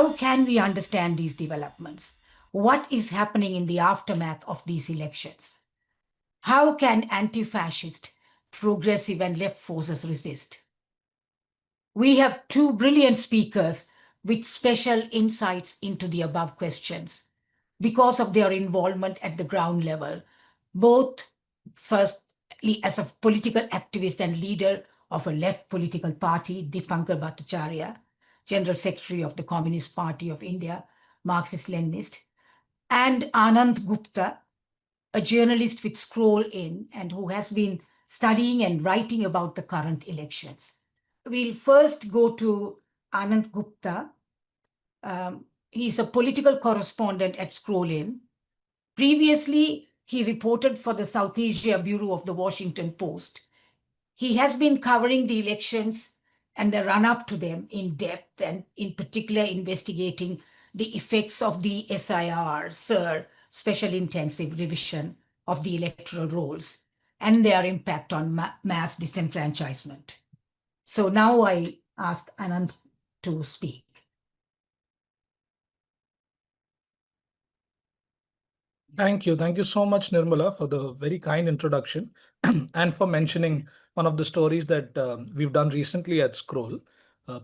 how can we understand these developments? What is happening in the aftermath of these elections? How can anti-fascist, progressive, and left forces resist? We have two brilliant speakers with special insights into the above questions because of their involvement at the ground level, both firstly as a political activist and leader of a left political party, Dipankar Bhattacharya, General Secretary of the Communist Party of India, Marxist-Leninist, and Anand Gupta, a journalist with Scroll In and who has been studying and writing about the current elections. We'll first go to Anand Gupta. He's a political correspondent at Scroll In. Previously, he reported for the South Asia Bureau of the Washington Post. He has been covering the elections and the run-up to them in depth, and in particular investigating the effects of the SIR, Special Intensive Revision of the electoral rolls, and their impact on mass disenfranchisement. So now I ask Anand to speak. Thank you. Thank you so much, Nirmala, for the very kind introduction and for mentioning one of the stories that we've done recently at Scroll,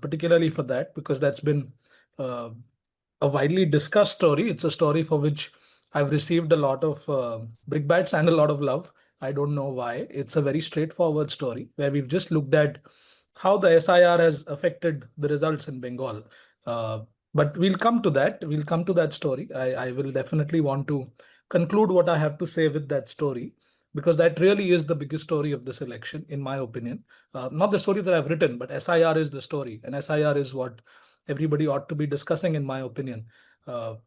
particularly for that, because that's been a widely discussed story. It's a story for which I've received a lot of brickbats and a lot of love. I don't know why. It's a very straightforward story where we've just looked at how the SIR has affected the results in Bengal. But we'll come to that. We'll come to that story. I will definitely want to conclude what I have to say with that story, because that really is the biggest story of this election, in my opinion. Not the story that I've written, but SIR is the story, and SIR is what everybody ought to be discussing, in my opinion. I've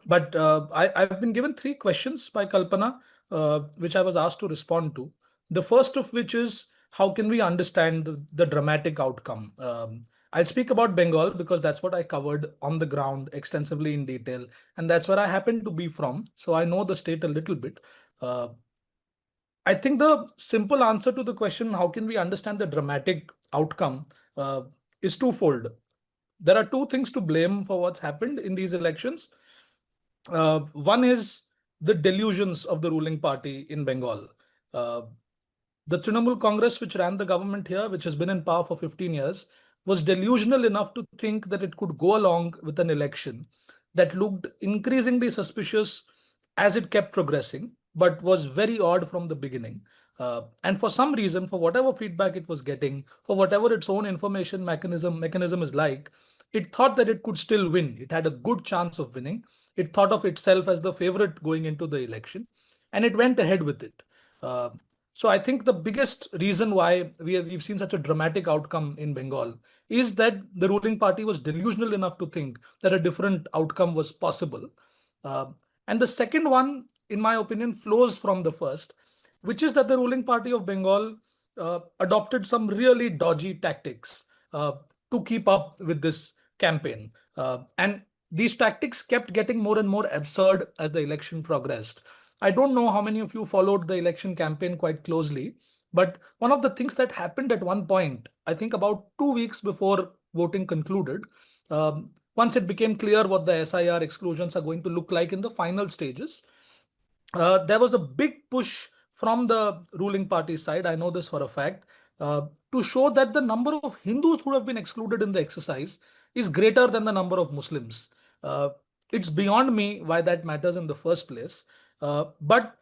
been given 3 questions by Kalpana, which I was asked to respond to. The first of which is, how can we understand the dramatic outcome? I'll speak about Bengal because that's what I covered on the ground extensively in detail, and that's where I happen to be from. So I know the state a little bit. I think the simple answer to the question, how can we understand the dramatic outcome, is twofold. There are 2 things to blame for what's happened in these elections. One is the delusions of the ruling party in Bengal. The Trinamool Congress, which ran the government here, which has been in power for 15 years, was delusional enough to think that it could go along with an election that looked increasingly suspicious as it kept progressing, but was very odd from the beginning. And for some reason, for whatever feedback it was getting, for whatever its own information mechanism is like, it thought that it could still win. It had a good chance of winning. It thought of itself as the favorite going into the election, and it went ahead with it. So I think the biggest reason why we've seen such a dramatic outcome in Bengal is that the ruling party was delusional enough to think that a different outcome was possible. And the second one, in my opinion, flows from the first, which is that the ruling party of Bengal adopted some really dodgy tactics to keep up with this campaign. And these tactics kept getting more and more absurd as the election progressed. I don't know how many of you followed the election campaign quite closely, but one of the things that happened at one point, I think about 2 weeks before voting concluded, once it became clear what the SIR exclusions are going to look like in the final stages, there was a big push from the ruling party side, I know this for a fact, to show that the number of Hindus who have been excluded in the exercise is greater than the number of Muslims. It's beyond me why that matters in the first place. But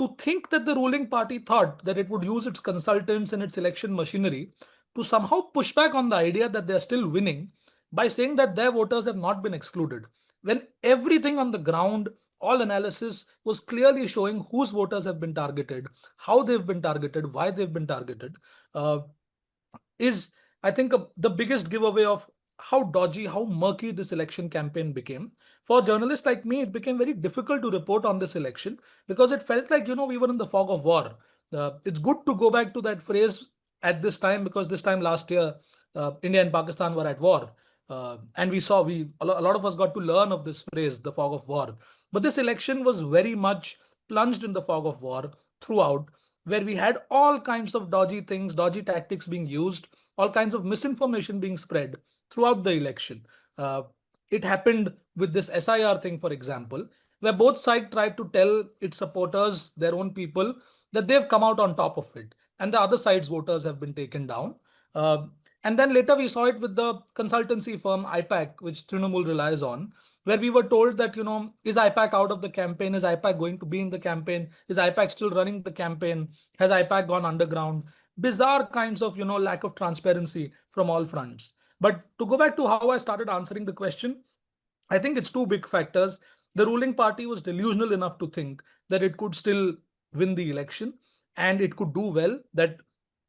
to think that the ruling party thought that it would use its consultants and its election machinery to somehow push back on the idea that they're still winning by saying that their voters have not been excluded, when everything on the ground, all analysis was clearly showing whose voters have been targeted, how they've been targeted, why they've been targeted, is, I think, the biggest giveaway of how dodgy, how murky this election campaign became. For journalists like me, it became very difficult to report on this election because it felt like, we were in the fog of war. It's good to go back to that phrase at this time, because this time last year, India and Pakistan were at war. And a lot of us got to learn of this phrase, the fog of war. But this election was very much plunged in the fog of war throughout, where we had all kinds of dodgy things, dodgy tactics being used, all kinds of misinformation being spread throughout the election. Uh, it happened with this SIR thing, for example, where both sides tried to tell its supporters, their own people, that they've come out on top of it, and the other side's voters have been taken down. Uh, and then later we saw it with the consultancy firm IPAC, which Trinamool relies on, where we were told that, is IPAC out of the campaign? Is IPAC going to be in the campaign? Is IPAC still running the campaign? Has IPAC gone underground? Bizarre kinds of, lack of transparency from all fronts. But to go back to how I started answering the question, I think it's two big factors. The ruling party was delusional enough to think that it could still win the election and it could do well, that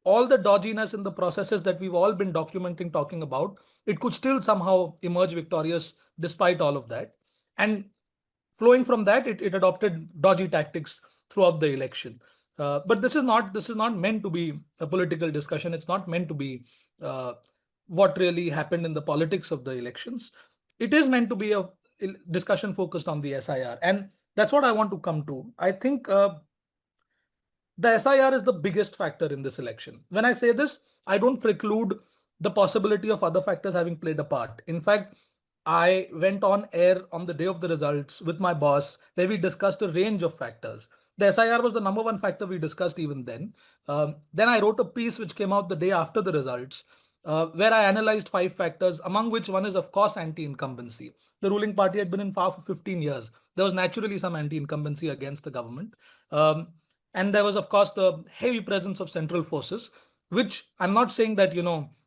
all the dodginess in the processes that we've all been documenting, talking about, it could still somehow emerge victorious despite all of that. And flowing from that, it adopted dodgy tactics throughout the election. But this is not meant to be a political discussion. It's not meant to be what really happened in the politics of the elections. It is meant to be a discussion focused on the SIR, and that's what I want to come to. I think the SIR is the biggest factor in this election. When I say this, I don't preclude the possibility of other factors having played a part. In fact, I went on air on the day of the results with my boss, where we discussed a range of factors. The SIR was the number one factor we discussed even then. Then I wrote a piece which came out the day after the results, where I analyzed 5 factors, among which one is, of course, anti-incumbency. The ruling party had been in power for 15 years. There was naturally some anti-incumbency against the government. And there was, of course, the heavy presence of central forces, which I'm not saying that,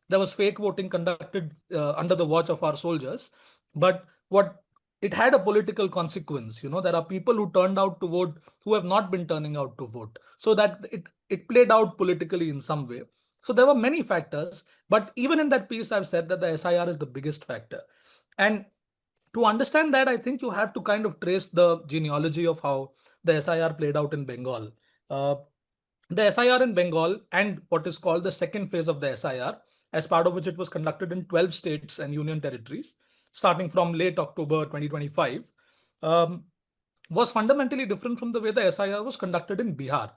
there was fake voting conducted under the watch of our soldiers, but what it had a political consequence. There are people who turned out to vote who have not been turning out to vote. So that it played out politically in some way. So there were many factors, but even in that piece, I've said that the SIR is the biggest factor. And to understand that, I think you have to kind of trace the genealogy of how the SIR played out in Bengal. Uh, the SIR in Bengal and what is called the second phase of the SIR, as part of which it was conducted in 12 states and union territories, starting from late October 2025, was fundamentally different from the way the SIR was conducted in Bihar.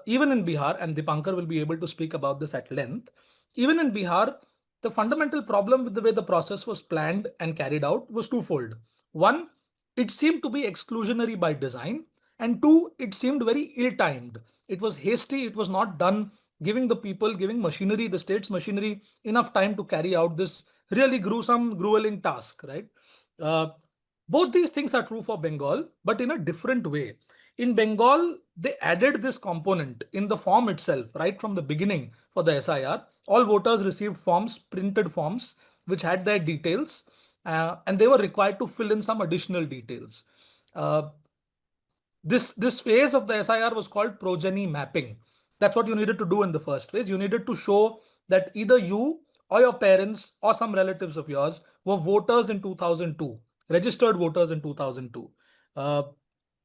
Even in Bihar, and Dipankar will be able to speak about this at length, even in Bihar, the fundamental problem with the way the process was planned and carried out was twofold. One, it seemed to be exclusionary by design, and two, it seemed very ill-timed. It was hasty, it was not done giving the people, giving machinery, the state's machinery, enough time to carry out this really gruesome, grueling task, right? Uh, both these things are true for Bengal, but in a different way. In Bengal, they added this component in the form itself, right from the beginning for the SIR. All voters received forms, printed forms, which had their details, and they were required to fill in some additional details. Uh, this phase of the SIR was called progeny mapping. That's what you needed to do in the first phase. You needed to show that either you or your parents or some relatives of yours were voters in 2002, registered voters in 2002. Uh,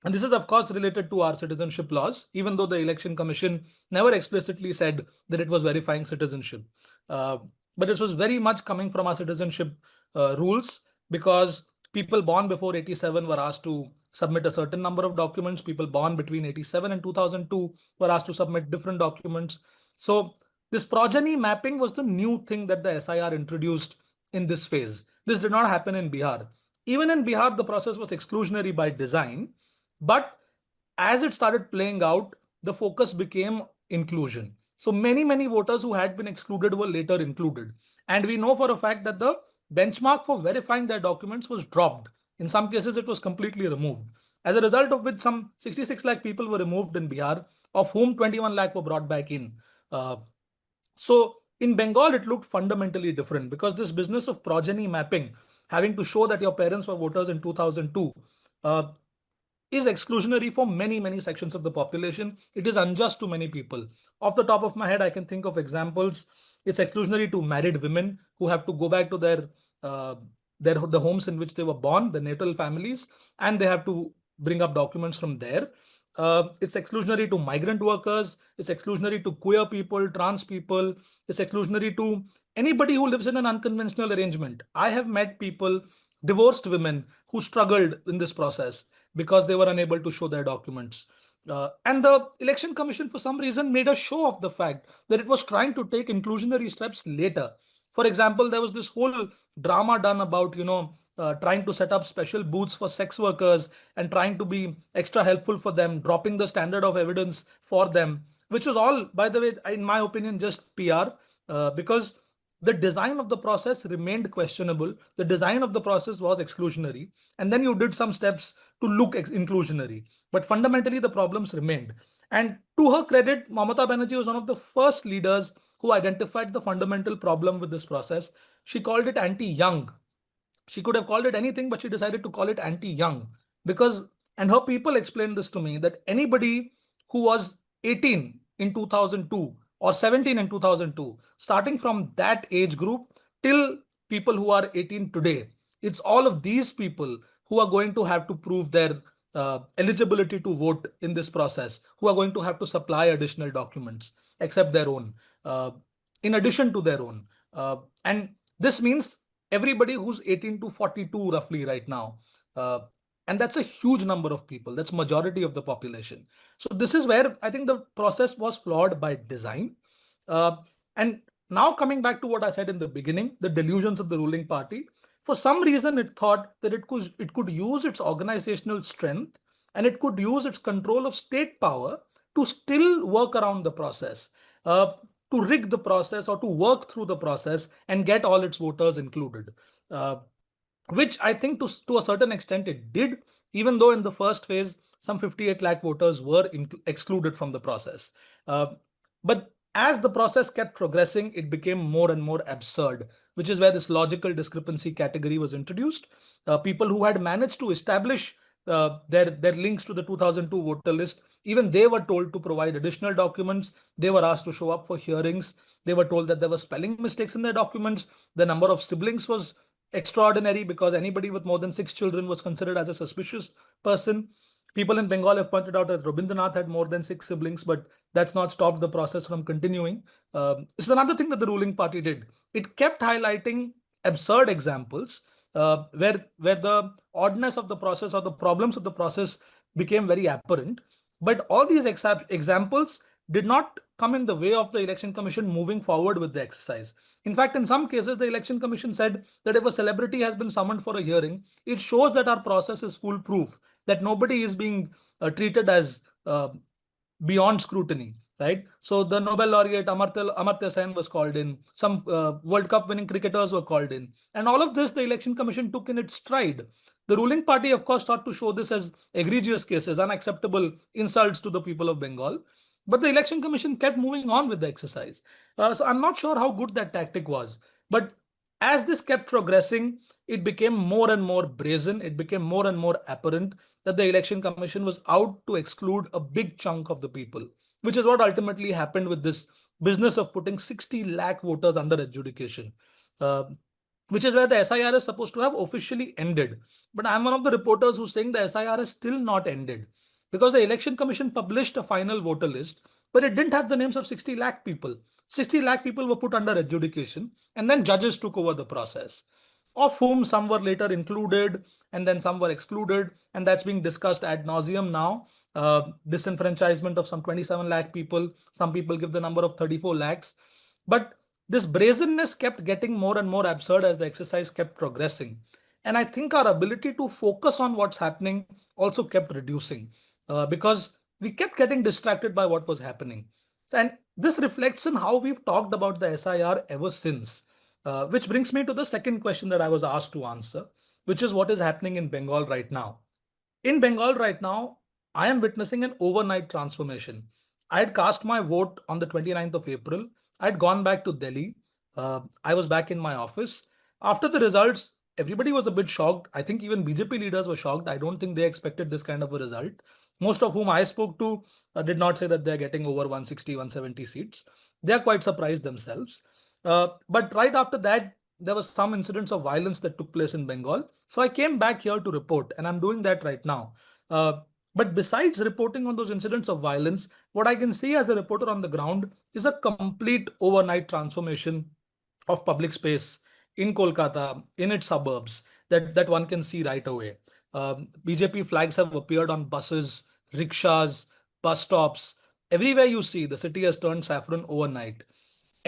and this is, of course, related to our citizenship laws, even though the Election Commission never explicitly said that it was verifying citizenship. But this was very much coming from our citizenship rules, because people born before 87 were asked to submit a certain number of documents. People born between 87 and 2002 were asked to submit different documents. So this progeny mapping was the new thing that the SIR introduced in this phase. This did not happen in Bihar. Even in Bihar, the process was exclusionary by design, but as it started playing out, the focus became inclusion. So many voters who had been excluded were later included. And we know for a fact that the benchmark for verifying their documents was dropped. In some cases, it was completely removed. As a result of which, some 66 lakh people were removed in Bihar, of whom 21 lakh were brought back in. So in Bengal, it looked fundamentally different, because this business of progeny mapping, having to show that your parents were voters in 2002, is exclusionary for many sections of the population. It is unjust to many people. Off the top of my head, I can think of examples. It's exclusionary to married women who have to go back to the homes in which they were born, the natal families, and they have to bring up documents from there. It's exclusionary to migrant workers. It's exclusionary to queer people, trans people. It's exclusionary to anybody who lives in an unconventional arrangement. I have met people, divorced women, who struggled in this process because they were unable to show their documents. And the Election Commission, for some reason, made a show of the fact that it was trying to take inclusionary steps later. For example, there was this whole drama done about, trying to set up special booths for sex workers and trying to be extra helpful for them, dropping the standard of evidence for them, which was all, by the way, in my opinion, just PR, because the design of the process remained questionable. The design of the process was exclusionary. And then you did some steps to look inclusionary. But fundamentally, the problems remained. And to her credit, Mamata Banerjee was one of the first leaders who identified the fundamental problem with this process. She called it anti-young. She could have called it anything, but she decided to call it anti-young because, and her people explained this to me, that anybody who was 18 in 2002 or 17 in 2002, starting from that age group till people who are 18 today, it's all of these people who are going to have to prove their eligibility to vote in this process, who are going to have to supply additional documents, except their own, in addition to their own. And this means everybody who's 18 to 42 roughly right now. And that's a huge number of people. That's majority of the population. So this is where I think the process was flawed by design. And now coming back to what I said in the beginning, the delusions of the ruling party, for some reason it thought that it could use its organizational strength and it could use its control of state power to still work around the process. To rig the process or to work through the process and get all its voters included, which I think to a certain extent it did, even though in the first phase, some 58 lakh voters were excluded from the process. But as the process kept progressing, it became more and more absurd, which is where this logical discrepancy category was introduced. People who had managed to establish their links to the 2002 voter list, even they were told to provide additional documents. They were asked to show up for hearings. They were told that there were spelling mistakes in their documents. The number of siblings was extraordinary because anybody with more than 6 children was considered as a suspicious person. People in Bengal have pointed out that Rabindranath had more than 6 siblings, but that's not stopped the process from continuing. It's another thing that the ruling party did. It kept highlighting absurd examples where the oddness of the process or the problems of the process became very apparent. But all these examples did not come in the way of the Election Commission moving forward with the exercise. In fact, in some cases, the Election Commission said that if a celebrity has been summoned for a hearing, it shows that our process is foolproof, that nobody is being treated as beyond scrutiny, right? So the Nobel laureate Amartya Sen was called in. Some World Cup winning cricketers were called in. And all of this, the Election Commission took in its stride. The ruling party, of course, thought to show this as egregious cases, unacceptable insults to the people of Bengal. But the Election Commission kept moving on with the exercise. So I'm not sure how good that tactic was. But as this kept progressing, it became more and more brazen. It became more and more apparent that the Election Commission was out to exclude a big chunk of the people, which is what ultimately happened with this business of putting 60 lakh voters under adjudication, uh, which is where the SIR is supposed to have officially ended. But I'm one of the reporters who's saying the SIR is still not ended because the Election Commission published a final voter list, but it didn't have the names of 60 lakh people. 60 lakh people were put under adjudication, and then judges took over the process, of whom some were later included and then some were excluded. And that's being discussed ad nauseum now. Disenfranchisement of some 27 lakh people. Some people give the number of 34 lakhs. But this brazenness kept getting more and more absurd as the exercise kept progressing. And I think our ability to focus on what's happening also kept reducing because we kept getting distracted by what was happening. And this reflects in how we've talked about the SIR ever since. Which brings me to the second question that I was asked to answer, which is what is happening in Bengal right now. In Bengal right now, I am witnessing an overnight transformation. I had cast my vote on the 29th of April. I had gone back to Delhi. I was back in my office. After the results, everybody was a bit shocked. I think even BJP leaders were shocked. I don't think they expected this kind of a result. Most of whom I spoke to did not say that they're getting over 160, 170 seats. They are quite surprised themselves. But right after that, there was some incidents of violence that took place in Bengal. So I came back here to report, and I'm doing that right now. But besides reporting on those incidents of violence, what I can see as a reporter on the ground is a complete overnight transformation of public space in Kolkata, in its suburbs, that one can see right away. BJP flags have appeared on buses, rickshaws, bus stops. Everywhere you see, the city has turned saffron overnight.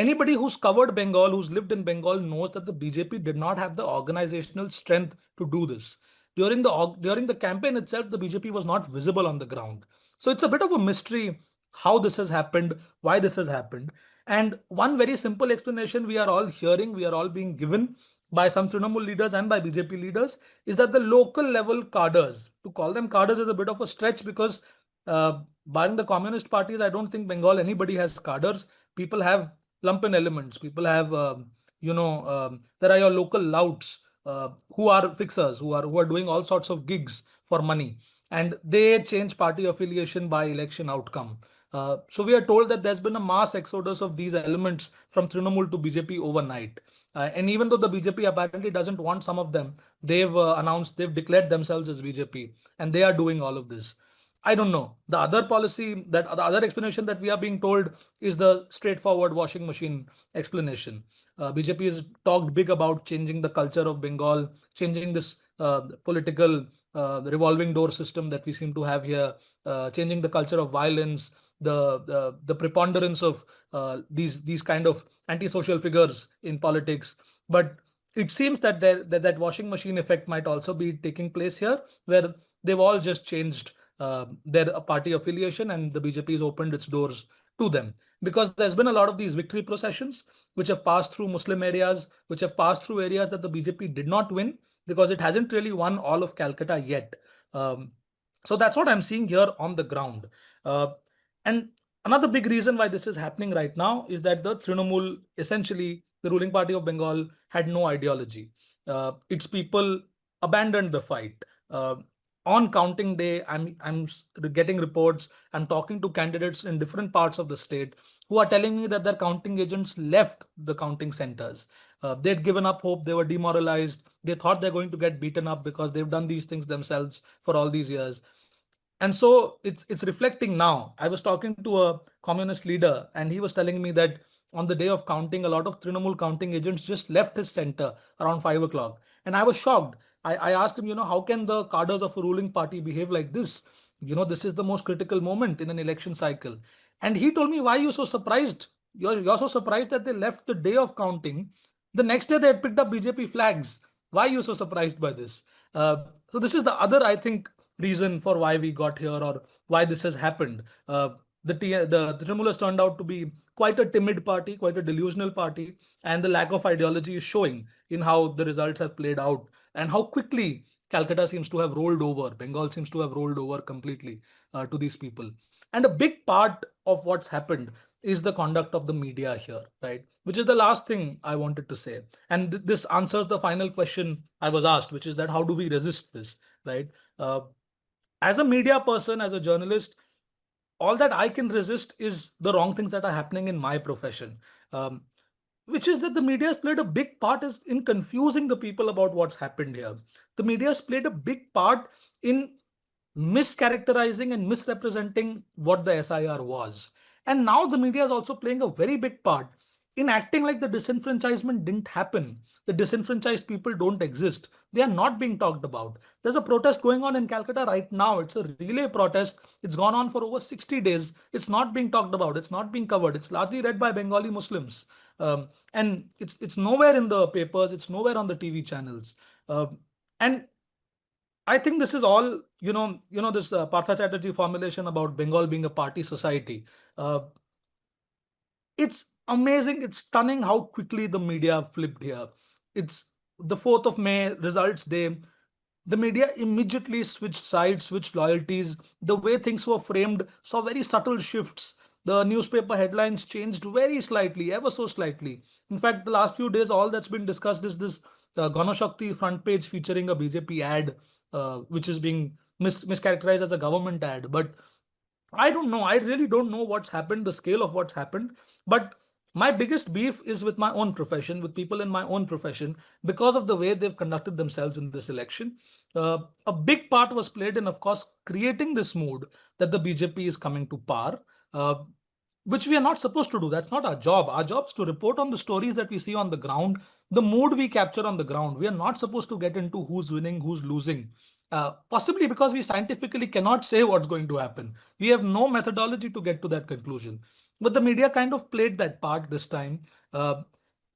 Anybody who's covered Bengal, who's lived in Bengal, knows that the BJP did not have the organizational strength to do this. During the campaign itself, the BJP was not visible on the ground. So it's a bit of a mystery how this has happened, why this has happened. And one very simple explanation we are all hearing, we are all being given by some Trinamool leaders and by BJP leaders, is that the local level cadres, to call them cadres is a bit of a stretch because barring the communist parties, I don't think Bengal anybody has cadres. People have lumpen elements. People have, there are your local louts who are fixers, who are doing all sorts of gigs for money, and they change party affiliation by election outcome. So we are told that there's been a mass exodus of these elements from Trinamool to BJP overnight. And even though the BJP apparently doesn't want some of them, they've declared themselves as BJP, and they are doing all of this. I don't know. The other explanation that we are being told is the straightforward washing machine explanation. BJP has talked big about changing the culture of Bengal, changing this political revolving door system that we seem to have here, changing the culture of violence, the preponderance of these kind of antisocial figures in politics. But it seems that that washing machine effect might also be taking place here, where they've all just changed their party affiliation, and the BJP has opened its doors to them, because there's been a lot of these victory processions which have passed through Muslim areas, which have passed through areas that the BJP did not win because it hasn't really won all of Calcutta yet. Um, so that's what I'm seeing here on the ground. And another big reason why this is happening right now is that the Trinamool, essentially the ruling party of Bengal, had no ideology. Its people abandoned the fight. On counting day, I'm getting reports. I'm talking to candidates in different parts of the state who are telling me that their counting agents left the counting centers. They'd given up hope. They were demoralized. They thought they're going to get beaten up because they've done these things themselves for all these years. And so it's reflecting now. I was talking to a communist leader, and he was telling me that on the day of counting, a lot of Trinamool counting agents just left his center around 5 o'clock. And I was shocked. I asked him, how can the cadres of a ruling party behave like this? This is the most critical moment in an election cycle. And he told me, why are you so surprised? You're so surprised that they left the day of counting. The next day they had picked up BJP flags. Why are you so surprised by this? So this is the other, I think, reason for why we got here, or why this has happened. The Trinamool has turned out to be quite a timid party, quite a delusional party, and the lack of ideology is showing in how the results have played out and how quickly Calcutta seems to have rolled over. Bengal seems to have rolled over completely to these people. And a big part of what's happened is the conduct of the media here, right? Which is the last thing I wanted to say. And this answers the final question I was asked, which is that how do we resist this, right? As a media person, as a journalist, all that I can resist is the wrong things that are happening in my profession, um, which is that the media has played a big part is in confusing the people about what's happened here. The media has played a big part in mischaracterizing and misrepresenting what the SIR was. And now the media is also playing a very big part in acting like the disenfranchisement didn't happen. The disenfranchised people don't exist. They are not being talked about. There's a protest going on in Calcutta right now. It's a relay protest. It's gone on for over 60 days. It's not being talked about. It's not being covered. It's largely read by Bengali Muslims. And it's nowhere in the papers. It's nowhere on the TV channels. And I think this is all, this Partha Chatterjee formulation about Bengal being a party society. Uh, it's amazing. It's stunning how quickly the media flipped here. It's the 4th of May results day. The media immediately switched sides, switched loyalties. The way things were framed saw very subtle shifts. The newspaper headlines changed very slightly, ever so slightly. In fact, the last few days, all that's been discussed is this Ganashakti front page featuring a BJP ad, which is being mischaracterized as a government ad. But I don't know. I really don't know what's happened, the scale of what's happened. But my biggest beef is with my own profession, with people in my own profession, because of the way they've conducted themselves in this election. A big part was played in, of course, creating this mood that the BJP is coming to power. Uh, which we are not supposed to do. That's not our job. Our job is to report on the stories that we see on the ground, the mood we capture on the ground. We are not supposed to get into who's winning, who's losing. Possibly because we scientifically cannot say what's going to happen. We have no methodology to get to that conclusion. But the media kind of played that part this time. Uh,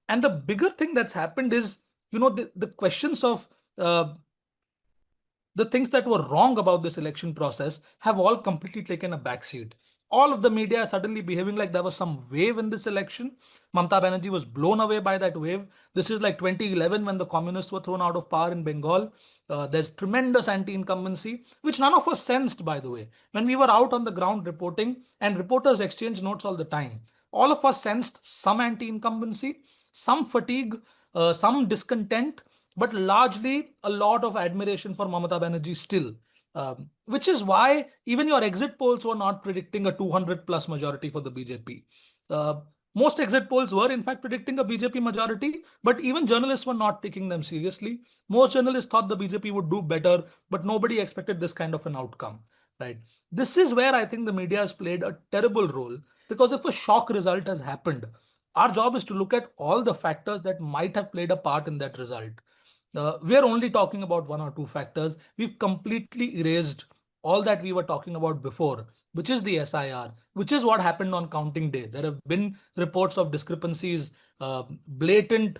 and the bigger thing that's happened is, the questions of the things that were wrong about this election process have all completely taken a backseat. All of the media are suddenly behaving like there was some wave in this election. Mamata Banerjee was blown away by that wave. This is like 2011 when the communists were thrown out of power in Bengal. There's tremendous anti-incumbency, which none of us sensed, by the way. When we were out on the ground reporting, and reporters exchange notes all the time, all of us sensed some anti-incumbency, some fatigue, some discontent, but largely a lot of admiration for Mamata Banerjee still. Which is why even your exit polls were not predicting a 200 plus majority for the BJP. Uh, Most exit polls were, in fact, predicting a BJP majority, but even journalists were not taking them seriously. Most journalists thought the BJP would do better, but nobody expected this kind of an outcome. Right? This is where I think the media has played a terrible role, because if a shock result has happened, our job is to look at all the factors that might have played a part in that result. We are only talking about one or two factors. We've completely erased all that we were talking about before, which is the SIR, which is what happened on counting day. There have been reports of discrepancies, blatant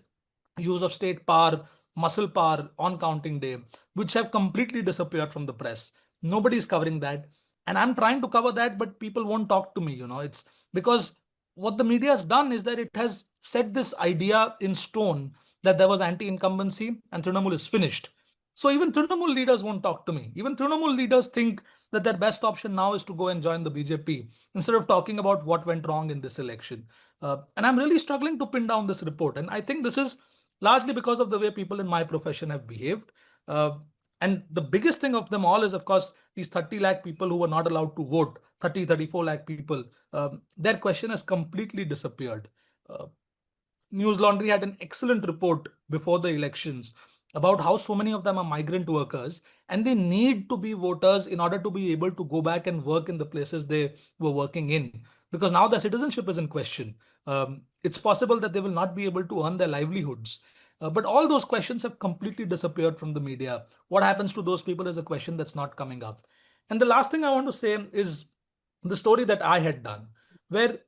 use of state power, muscle power on counting day, which have completely disappeared from the press. Nobody's covering that. And I'm trying to cover that, but people won't talk to me. It's because what the media has done is that it has set this idea in stone that there was anti-incumbency and Trinamool is finished. So even Trinamool leaders won't talk to me. Even Trinamool leaders think that their best option now is to go and join the BJP instead of talking about what went wrong in this election. And I'm really struggling to pin down this report. And I think this is largely because of the way people in my profession have behaved. And the biggest thing of them all is, of course, these 30 lakh people who were not allowed to vote, 34 lakh people, their question has completely disappeared. Uh, News Laundry had an excellent report before the elections about how so many of them are migrant workers and they need to be voters in order to be able to go back and work in the places they were working in. Because now their citizenship is in question. It's possible that they will not be able to earn their livelihoods. But all those questions have completely disappeared from the media. What happens to those people is a question that's not coming up. And the last thing I want to say is the story that I had done, where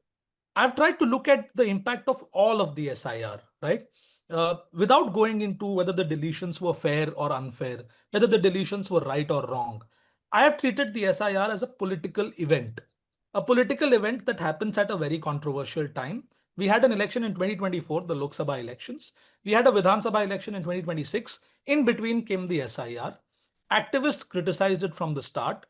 I've tried to look at the impact of all of the SIR, right? Without going into whether the deletions were fair or unfair, whether the deletions were right or wrong. I have treated the SIR as a political event that happens at a very controversial time. We had an election in 2024, the Lok Sabha elections. We had a Vidhan Sabha election in 2026. In between came the SIR. Activists criticized it from the start.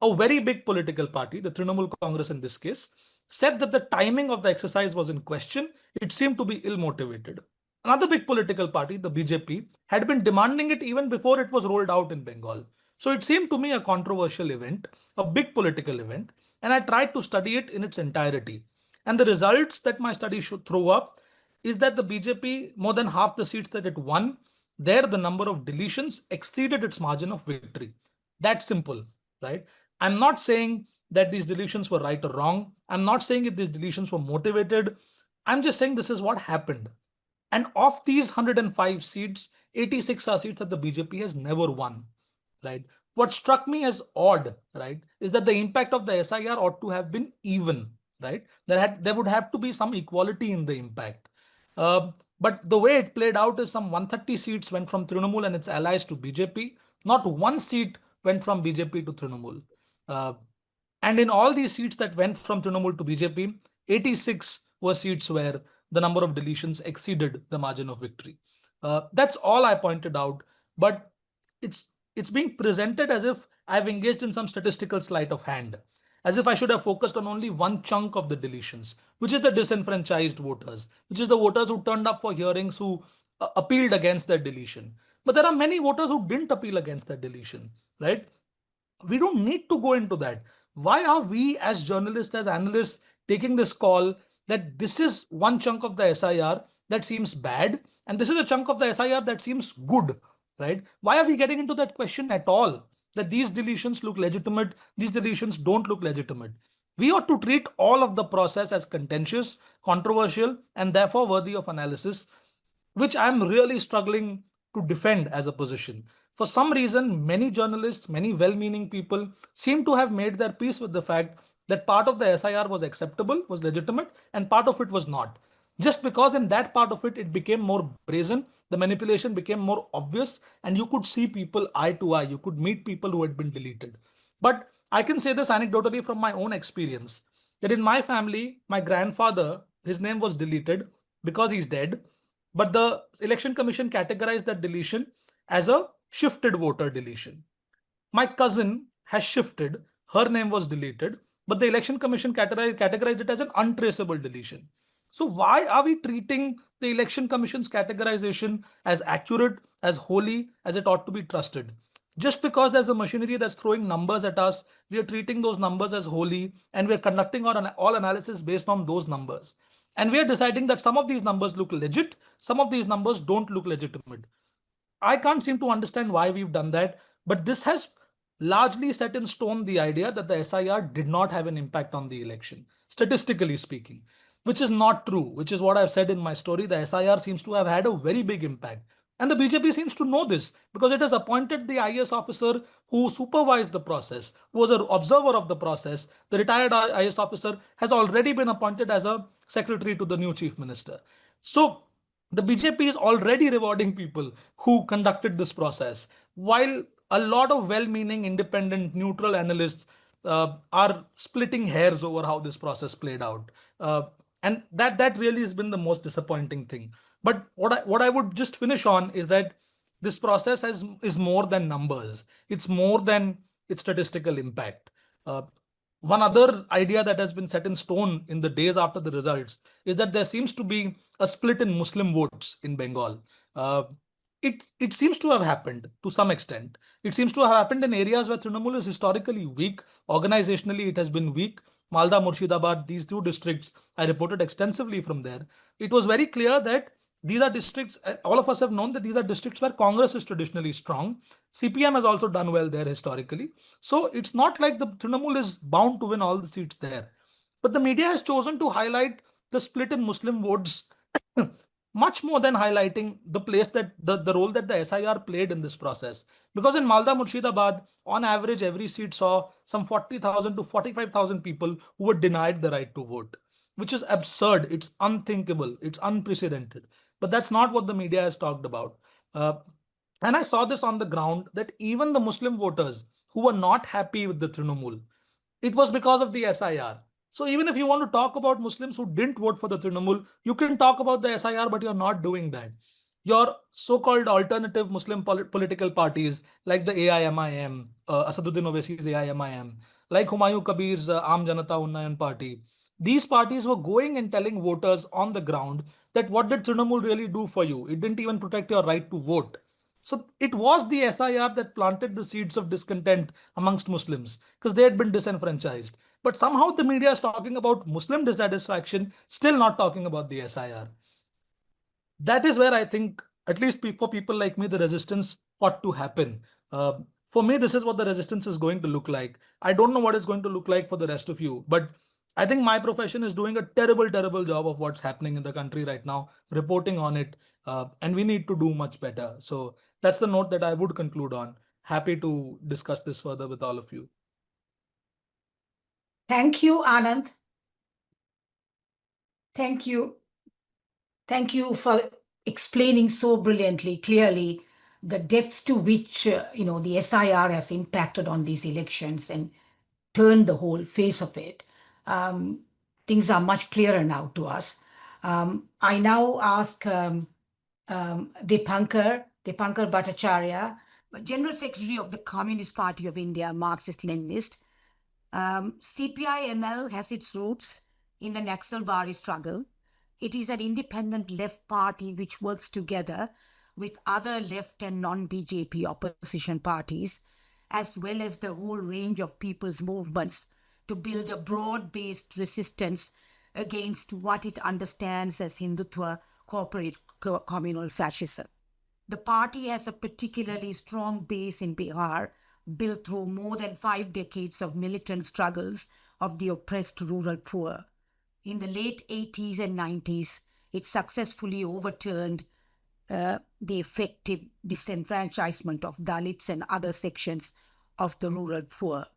A very big political party, the Trinamool Congress in this case, said that the timing of the exercise was in question. It seemed to be ill motivated. Another big political party, the BJP, had been demanding it even before it was rolled out in Bengal. So it seemed to me a controversial event, a big political event, and I tried to study it in its entirety. And the results that my study should throw up is that the BJP, more than half the seats that it won, there the number of deletions exceeded its margin of victory. That's simple, right? I'm not saying that these deletions were right or wrong. I'm not saying if these deletions were motivated. I'm just saying this is what happened. And of these 105 seats, 86 are seats that the BJP has never won, right? What struck me as odd, right, is that the impact of the SIR ought to have been even, right? There would have to be some equality in the impact. But the way it played out is some 130 seats went from Trinamool and its allies to BJP. Not one seat went from BJP to Trinamool. Uh, and in all these seats that went from Trinamool to BJP, 86 were seats where the number of deletions exceeded the margin of victory. That's all I pointed out. But it's it's being presented as if I've engaged in some statistical sleight of hand, as if I should have focused on only one chunk of the deletions, which is the disenfranchised voters, which is the voters who turned up for hearings who appealed against their deletion. But there are many voters who didn't appeal against that deletion, right? We don't need to go into that. Why are we as journalists, as analysts, taking this call that this is one chunk of the SIR that seems bad and this is a chunk of the SIR that seems good, right? Why are we getting into that question at all? That these deletions look legitimate, these deletions don't look legitimate. We ought to treat all of the process as contentious, controversial, and therefore worthy of analysis, which I'm really struggling to defend as a position. For some reason, many journalists, many well meaning people seem to have made their peace with the fact that part of the SIR was acceptable, was legitimate, and part of it was not. Just because in that part of it, it became more brazen, the manipulation became more obvious, and you could see people eye to eye. You could meet people who had been deleted. But I can say this anecdotally from my own experience that in my family, my grandfather, his name was deleted because he's dead. But the election commission categorized that deletion as a shifted voter deletion. My cousin has shifted, her name was deleted, but the election commission categorized it as an untraceable deletion. So, why are we treating the election commission's categorization as accurate, as holy, as it ought to be trusted? Just because there's a machinery that's throwing numbers at us, we are treating those numbers as holy and we are conducting our all analysis based on those numbers. And we are deciding that some of these numbers look legit, some of these numbers don't look legitimate. I can't seem to understand why we've done that, but this has largely set in stone the idea that the SIR did not have an impact on the election, statistically speaking, which is not true, which is what I've said in my story. The SIR seems to have had a very big impact. And the BJP seems to know this because it has appointed the IAS officer who supervised the process, who was an observer of the process. The retired IAS officer has already been appointed as a secretary to the new chief minister. So the BJP is already rewarding people who conducted this process, while a lot of well meaning, independent, neutral analysts are splitting hairs over how this process played out. And that really has been the most disappointing thing. But what I would just finish on is that this process is more than numbers. It's more than its statistical impact. Uh, One other idea that has been set in stone in the days after the results is that there seems to be a split in Muslim votes in Bengal. Uh, it seems to have happened to some extent. It seems to have happened in areas where Trinamool is historically weak. Organizationally, it has been weak. Malda, Murshidabad, these two districts, I reported extensively from there. It was very clear that these are districts, all of us have known that these are districts where Congress is traditionally strong. CPM has also done well there historically. So it's not like the Trinamool is bound to win all the seats there. But the media has chosen to highlight the split in Muslim votes much more than highlighting the place that the role that the SIR played in this process. Because in Malda Murshidabad, on average, every seat saw some 40,000 to 45,000 people who were denied the right to vote, which is absurd. It's unthinkable. It's unprecedented. But that's not what the media has talked about. Uh, and I saw this on the ground that even the Muslim voters who were not happy with the Trinamool, it was because of the SIR. So even if you want to talk about Muslims who didn't vote for the Trinamool, you can talk about the SIR, but you're not doing that. Your so-called alternative Muslim political parties like the AIMIM, Asaduddin Owaisi's AIMIM, like Humayun Kabir's Aam Janata Unnayan Party, these parties were going and telling voters on the ground that what did Trinamool really do for you? It didn't even protect your right to vote. So it was the SIR that planted the seeds of discontent amongst Muslims because they had been disenfranchised. But somehow the media is talking about Muslim dissatisfaction, still not talking about the SIR. That is where I think, at least for people like me, the resistance ought to happen. For me, this is what the resistance is going to look like. I don't know what it's going to look like for the rest of you, but I think my profession is doing a terrible, terrible job of what's happening in the country right now, reporting on it, and we need to do much better. So that's the note that I would conclude on. Happy to discuss this further with all of you. Thank you, Anand. Thank you. Thank you for explaining so brilliantly, clearly, the depths to which the SIR has impacted on these elections and turned the whole face of it. Things are much clearer now to us. I now ask Dipankar Bhattacharya, General Secretary of the Communist Party of India, Marxist-Leninist. CPI-ML has its roots in the Naxalbari struggle. It is an independent left party which works together with other left and non-BJP opposition parties, as well as the whole range of people's movements to build a broad-based resistance against what it understands as Hindutva corporate communal fascism. The party has a particularly strong base in Bihar, built through more than 5 decades of militant struggles of the oppressed rural poor. In the late 80s and 90s, it successfully overturned the effective disenfranchisement of Dalits and other sections of the rural poor.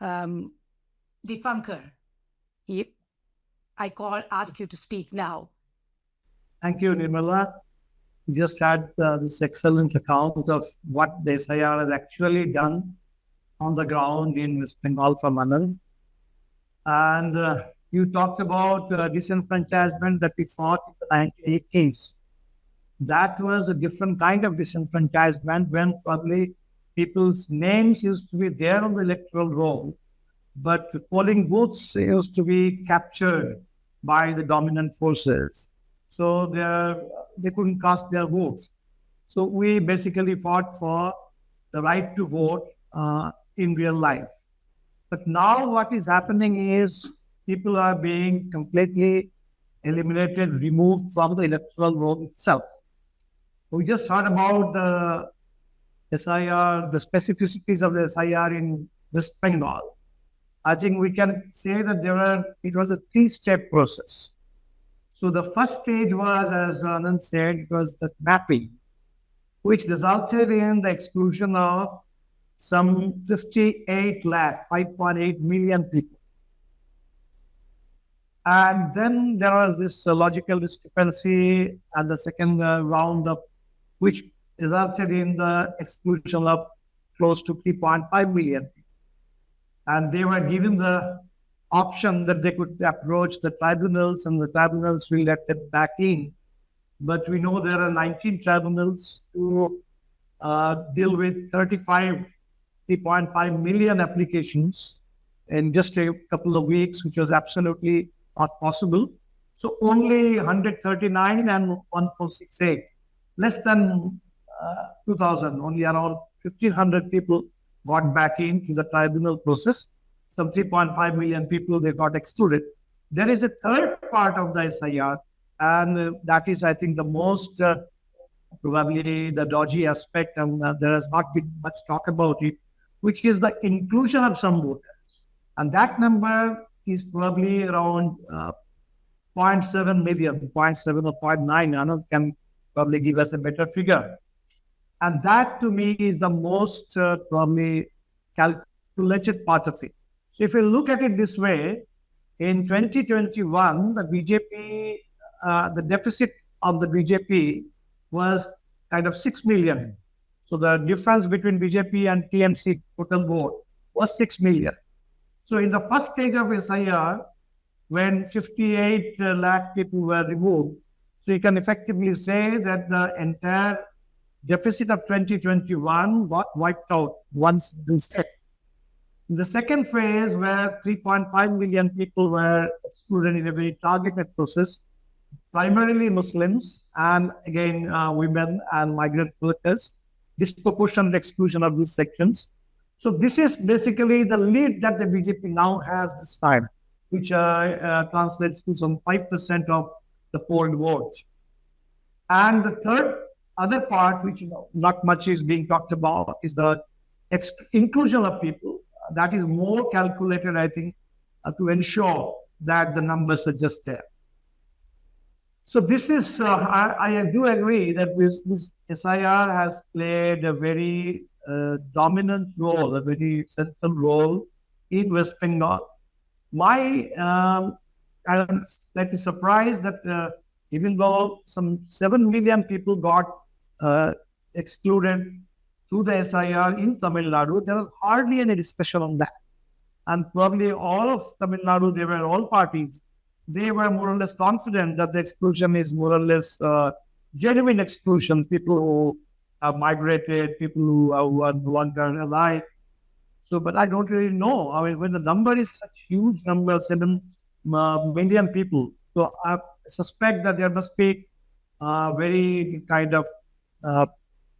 Dipankar, ask you to speak now. Thank you, Nirmala. We just had this excellent account of what the SIR has actually done on the ground in West Bengal from Anand. And you talked about disenfranchisement that we fought in the 1980s. That was a different kind of disenfranchisement when probably people's names used to be there on the electoral roll, but the polling booths used to be captured by the dominant forces. So they couldn't cast their votes. So we basically fought for the right to vote in real life. But now what is happening is people are being completely eliminated, removed from the electoral roll itself. We just heard about the SIR, the specificities of the SIR in West Bengal. I think we can say that it was a three-step process. So the first stage was, as Anand said, it was the mapping, which resulted in the exclusion of some 58 lakh, 5.8 million people. And then there was this logical discrepancy and the second round of which resulted in the exclusion of close to 3.5 million people. And they were given the option that they could approach the tribunals and the tribunals will let them back in. But we know there are 19 tribunals to deal with 3.5 million applications in just a couple of weeks, which was absolutely not possible. So only 139 and 1468, less than 2,000, only around 1,500 people got back into the tribunal process. Some 3.5 million people, they got excluded. There is a third part of the SIR, and that is, I think, the most probably the dodgy aspect, and there has not been much talk about it, which is the inclusion of some voters. And that number is probably around 0.7 million, 0.7 or 0.9. Anand can probably give us a better figure. And that to me is the most probably calculated part of it. So if you look at it this way, in 2021, the BJP, the deficit of the BJP was kind of 6 million. So the difference between BJP and TMC total vote was 6 million. So in the first stage of SIR, when 58 lakh people were removed, so you can effectively say that the entire deficit of 2021 got wiped out once instead. The second phase, where 3.5 million people were excluded in a very targeted process, primarily Muslims and again women and migrant workers, disproportionate exclusion of these sections. So this is basically the lead that the BJP now has this time, which translates to some 5% of the polled votes. And the third other part, which not much is being talked about, is the inclusion of people. That is more calculated, I think, to ensure that the numbers are just there. So this is, I do agree that this SIR has played a very dominant role, a very central role in West Bengal. I'm slightly surprised that even though some 7 million people got excluded through the SIR in Tamil Nadu, there was hardly any discussion on that. And probably all of Tamil Nadu, they were all parties, they were more or less confident that the exclusion is more or less genuine exclusion, people who have migrated, people who are no longer alive. So, but I don't really know. I mean, when the number is such huge number, 7 million people, so I suspect that there must be very kind of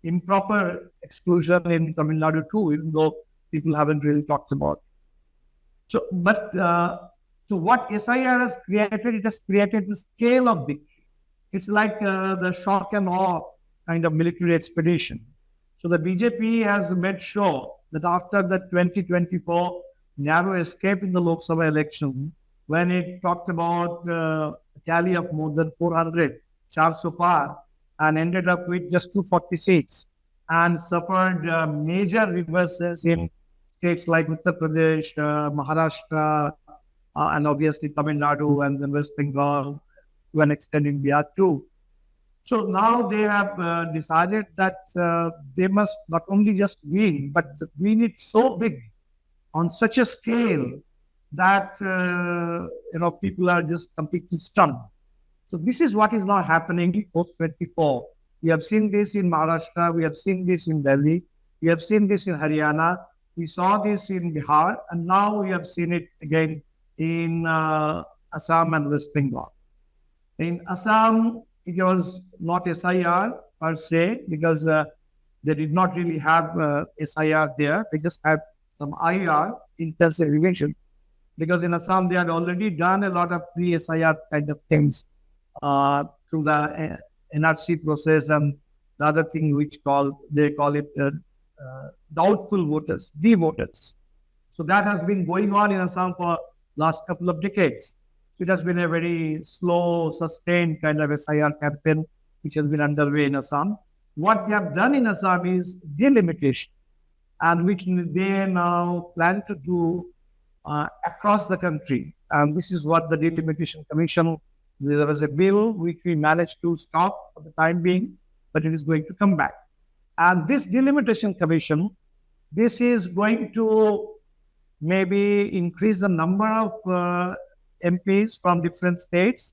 improper exclusion in Tamil Nadu too, even though people haven't really talked about it. So, but so what SIR has created, it has created the scale of victory. It's like the shock and awe kind of military expedition. So the BJP has made sure that after the 2024 narrow escape in the Lok Sabha election when it talked about a tally of more than 400, 400 par, and ended up with just 240 seats and suffered major reverses in states like Uttar Pradesh, Maharashtra, and obviously Tamil Nadu and then West Bengal, to an extent in Bihar too. So now they have decided that they must not only just win, but win it so big on such a scale that people are just completely stunned. So this is what is now happening post 24. We have seen this in Maharashtra, we have seen this in Delhi, we have seen this in Haryana, we saw this in Bihar, and now we have seen it again in Assam and West Bengal. In Assam, it was not SIR per se, because they did not really have SIR there. They just had some IR, intensive revision, because in Assam they had already done a lot of pre-SIR kind of things through the NRC process and the other thing which they call it doubtful voters, D-voters. So that has been going on in Assam for last couple of decades. So it has been a very slow, sustained kind of SIR campaign which has been underway in Assam. What they have done in Assam is delimitation, and which they now plan to do across the country. And this is what the Delimitation Commission, there was a bill which we managed to stop for the time being, but it is going to come back. And this Delimitation Commission, this is going to maybe increase the number of MPs from different states.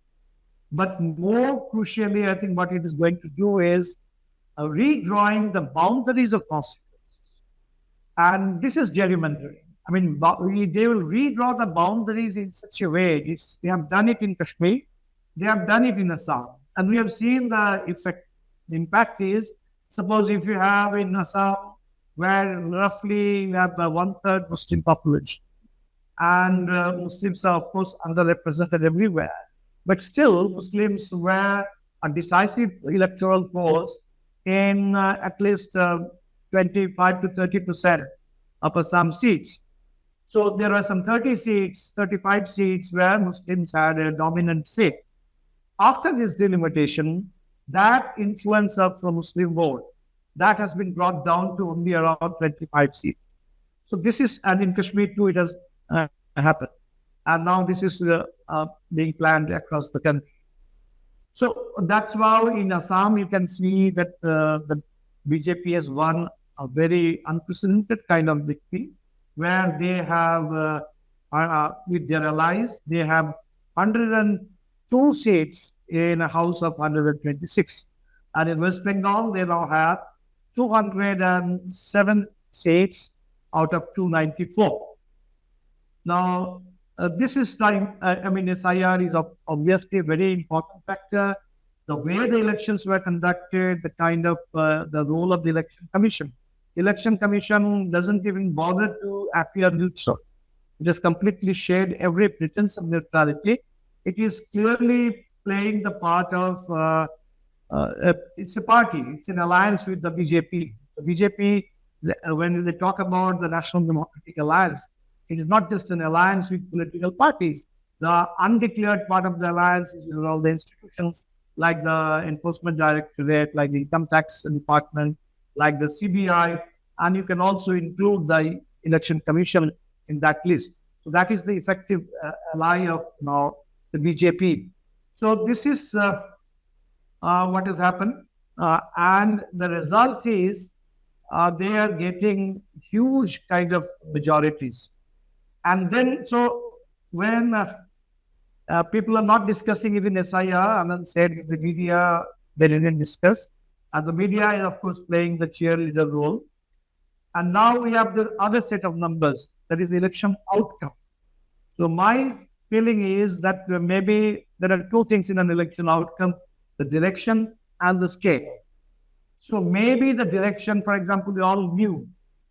But more crucially, I think what it is going to do is redrawing the boundaries of constituencies. And this is gerrymandering. I mean, they will redraw the boundaries in such a way. They have done it in Kashmir, they have done it in Assam, and we have seen the effect. The impact is, suppose if you have in Assam, where roughly you have 1/3 Muslim population, and Muslims are, of course, underrepresented everywhere, but still Muslims were a decisive electoral force in at least 25 to 30% of Assam seats. So there were some 30 seats, 35 seats where Muslims had a dominant seat. After this delimitation, that influence of the Muslim vote, that has been brought down to only around 25 seats. So this is, and in Kashmir too, it has happened. And now this is being planned across the country. So that's why in Assam, you can see that the BJP has won a very unprecedented kind of victory, where they have, with their allies, they have 102 seats in a house of 126. And in West Bengal, they now have 207 seats out of 294. Now, this is time, SIR is obviously a very important factor. The way the elections were conducted, the kind of, the role of the Election Commission. Election Commission doesn't even bother to appear neutral. It has completely shed every pretense of neutrality. It is clearly playing the part of, it's a party, it's an alliance with the BJP. The BJP, when they talk about the National Democratic Alliance, it is not just an alliance with political parties. The undeclared part of the alliance is with all the institutions like the Enforcement Directorate, like the Income Tax Department, like the CBI, and you can also include the Election Commission in that list. So that is the effective ally of now the BJP. So this is what has happened, and the result is they are getting huge kind of majorities. And then, so when people are not discussing even SIR, Anand said in the media, they didn't discuss. And the media is, of course, playing the cheerleader role. And now we have the other set of numbers, that is the election outcome. So my feeling is that maybe there are two things in an election outcome, the direction and the scale. So maybe the direction, for example, we all knew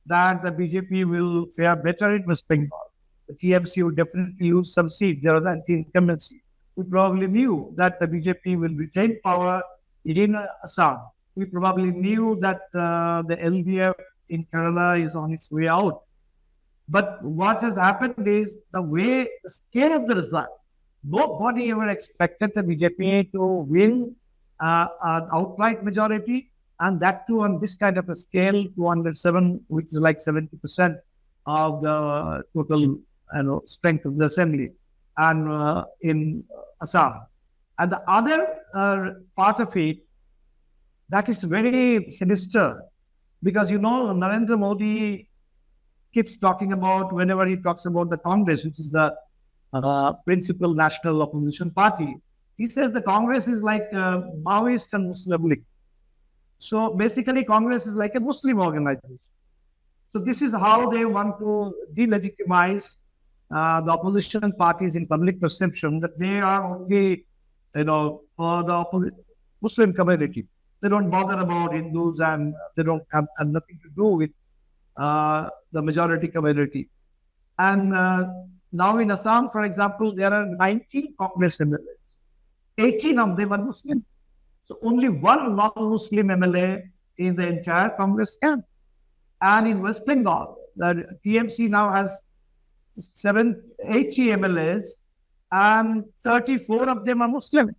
that the BJP will fare better in West Bengal. The TMC will definitely lose some seats. There was anti-incumbency. We probably knew that the BJP will retain power in Assam. We probably knew that the LDF in Kerala is on its way out. But what has happened is the scale of the result. Nobody ever expected the BJP to win an outright majority, and that too on this kind of a scale, 207, which is like 70% of the total strength of the assembly, and in Assam. And the other part of it that is very sinister, because Narendra Modi keeps talking about, whenever he talks about the Congress, which is the principal national opposition party, he says the Congress is like Maoist and Muslim League. So basically, Congress is like a Muslim organization. So this is how they want to delegitimize the opposition parties in public perception, that they are only, for the Muslim community. They don't bother about Hindus, and they don't have nothing to do with the majority community. And now in Assam, for example, there are 19 Congress MLAs. 18 of them are Muslim. So only one non-Muslim MLA in the entire Congress camp. And in West Bengal, the TMC now has 80 MLAs, and 34 of them are Muslim.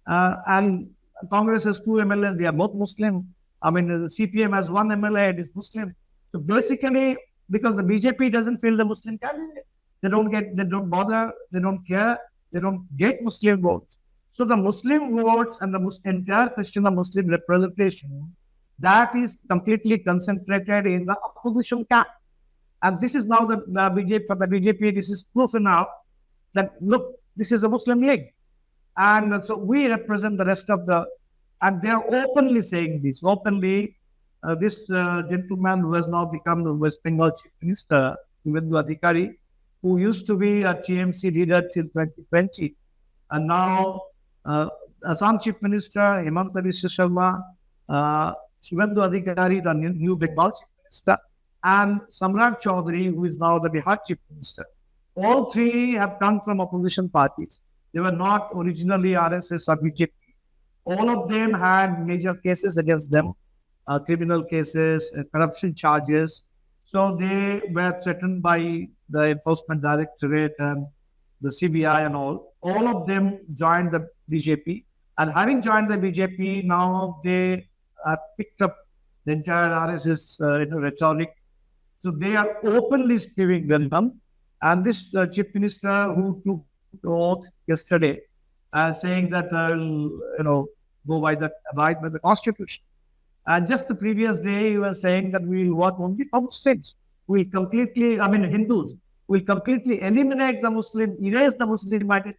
And Congress has 2 MLAs, they are both Muslim. I mean, the CPM has 1 MLA, it is Muslim. So basically, because the BJP doesn't fill the Muslim candidate, they don't bother, they don't care, they don't get Muslim votes. So the Muslim votes and the entire question of Muslim representation, that is completely concentrated in the opposition camp. And this is now the BJP, for the BJP, this is proof enough that, look, this is a Muslim league. And so we represent the rest of and they're openly saying this. Openly, this gentleman who has now become the West Bengal Chief Minister, Shubhendu Adhikari, who used to be a TMC leader till 2020, and now Assam Chief Minister, Hemanta Biswa Sharma, Shubhendu Adhikari, the new Bengal Chief Minister, and Samrat Chaudhary, who is now the Bihar Chief Minister. All three have come from opposition parties. They were not originally RSS or BJP. All of them had major cases against them, criminal cases, corruption charges. So they were threatened by the Enforcement Directorate and the CBI and all. All of them joined the BJP. And having joined the BJP, now they have picked up the entire RSS rhetoric. So they are openly spewing them. And this Chief Minister who took the oath yesterday, saying that abide by the Constitution. And just the previous day, he was saying that we will work only for Muslims. We'll completely, Hindus, will completely eliminate the Muslim, erase the Muslim identity.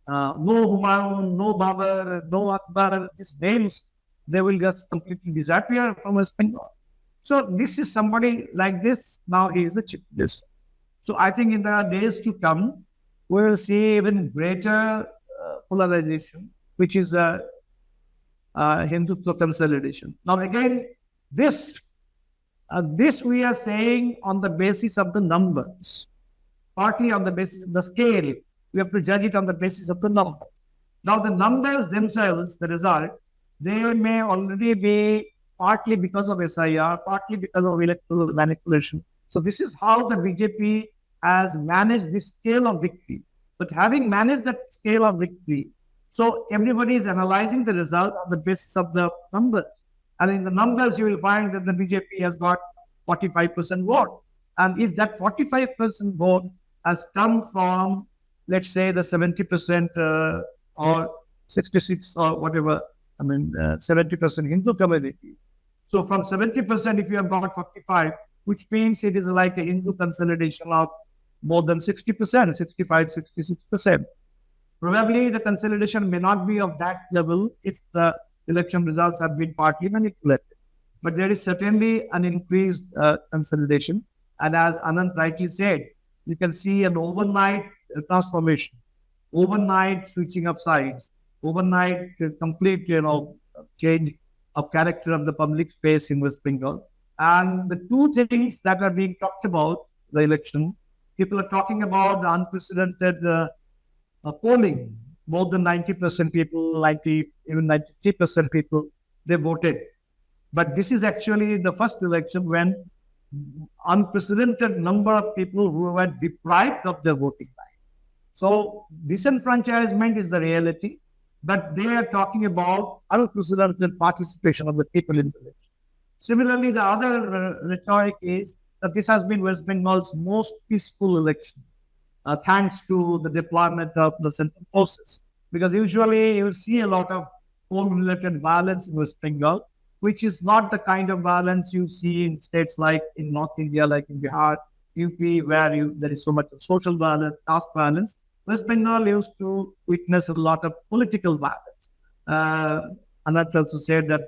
No Humayun, no Babur, no Akbar, these names, they will just completely disappear from West Bengal. So this is somebody like this, now he is the Chief Minister. So I think in the days to come, we will see even greater polarization, which is Hindutva consolidation. Now again, this we are saying on the basis of the numbers, partly on the basis of the scale. We have to judge it on the basis of the numbers. Now the numbers themselves, the result, they may already be partly because of SIR, partly because of electoral manipulation. So this is how the BJP has managed this scale of victory. But having managed that scale of victory, so everybody is analyzing the result on the basis of the numbers. And in the numbers, you will find that the BJP has got 45% vote. And if that 45% vote has come from, let's say, the 70% or 66 or whatever, 70% Hindu community. So from 70%, if you have got 45, which means it is like a Hindu consolidation of more than 60%, 65, 66%. Probably the consolidation may not be of that level if the election results have been partly manipulated. But there is certainly an increased consolidation. And as Anand rightly said, you can see an overnight transformation, overnight switching of sides, overnight complete change of character of the public space in West Bengal. And the two things that are being talked about, the election, people are talking about the unprecedented polling. More than 90% people, even 93% people, they voted. But this is actually the first election when unprecedented number of people who were deprived of their voting right. So disenfranchisement is the reality, but they are talking about unprecedented participation of the people in the election. Similarly, the other rhetoric is that this has been West Bengal's most peaceful election, thanks to the deployment of the central forces. Because usually you will see a lot of home-related violence in West Bengal, which is not the kind of violence you see in states like in North India, like in Bihar, UP, where there is so much of social violence, caste violence. West Bengal used to witness a lot of political violence. Anat also said that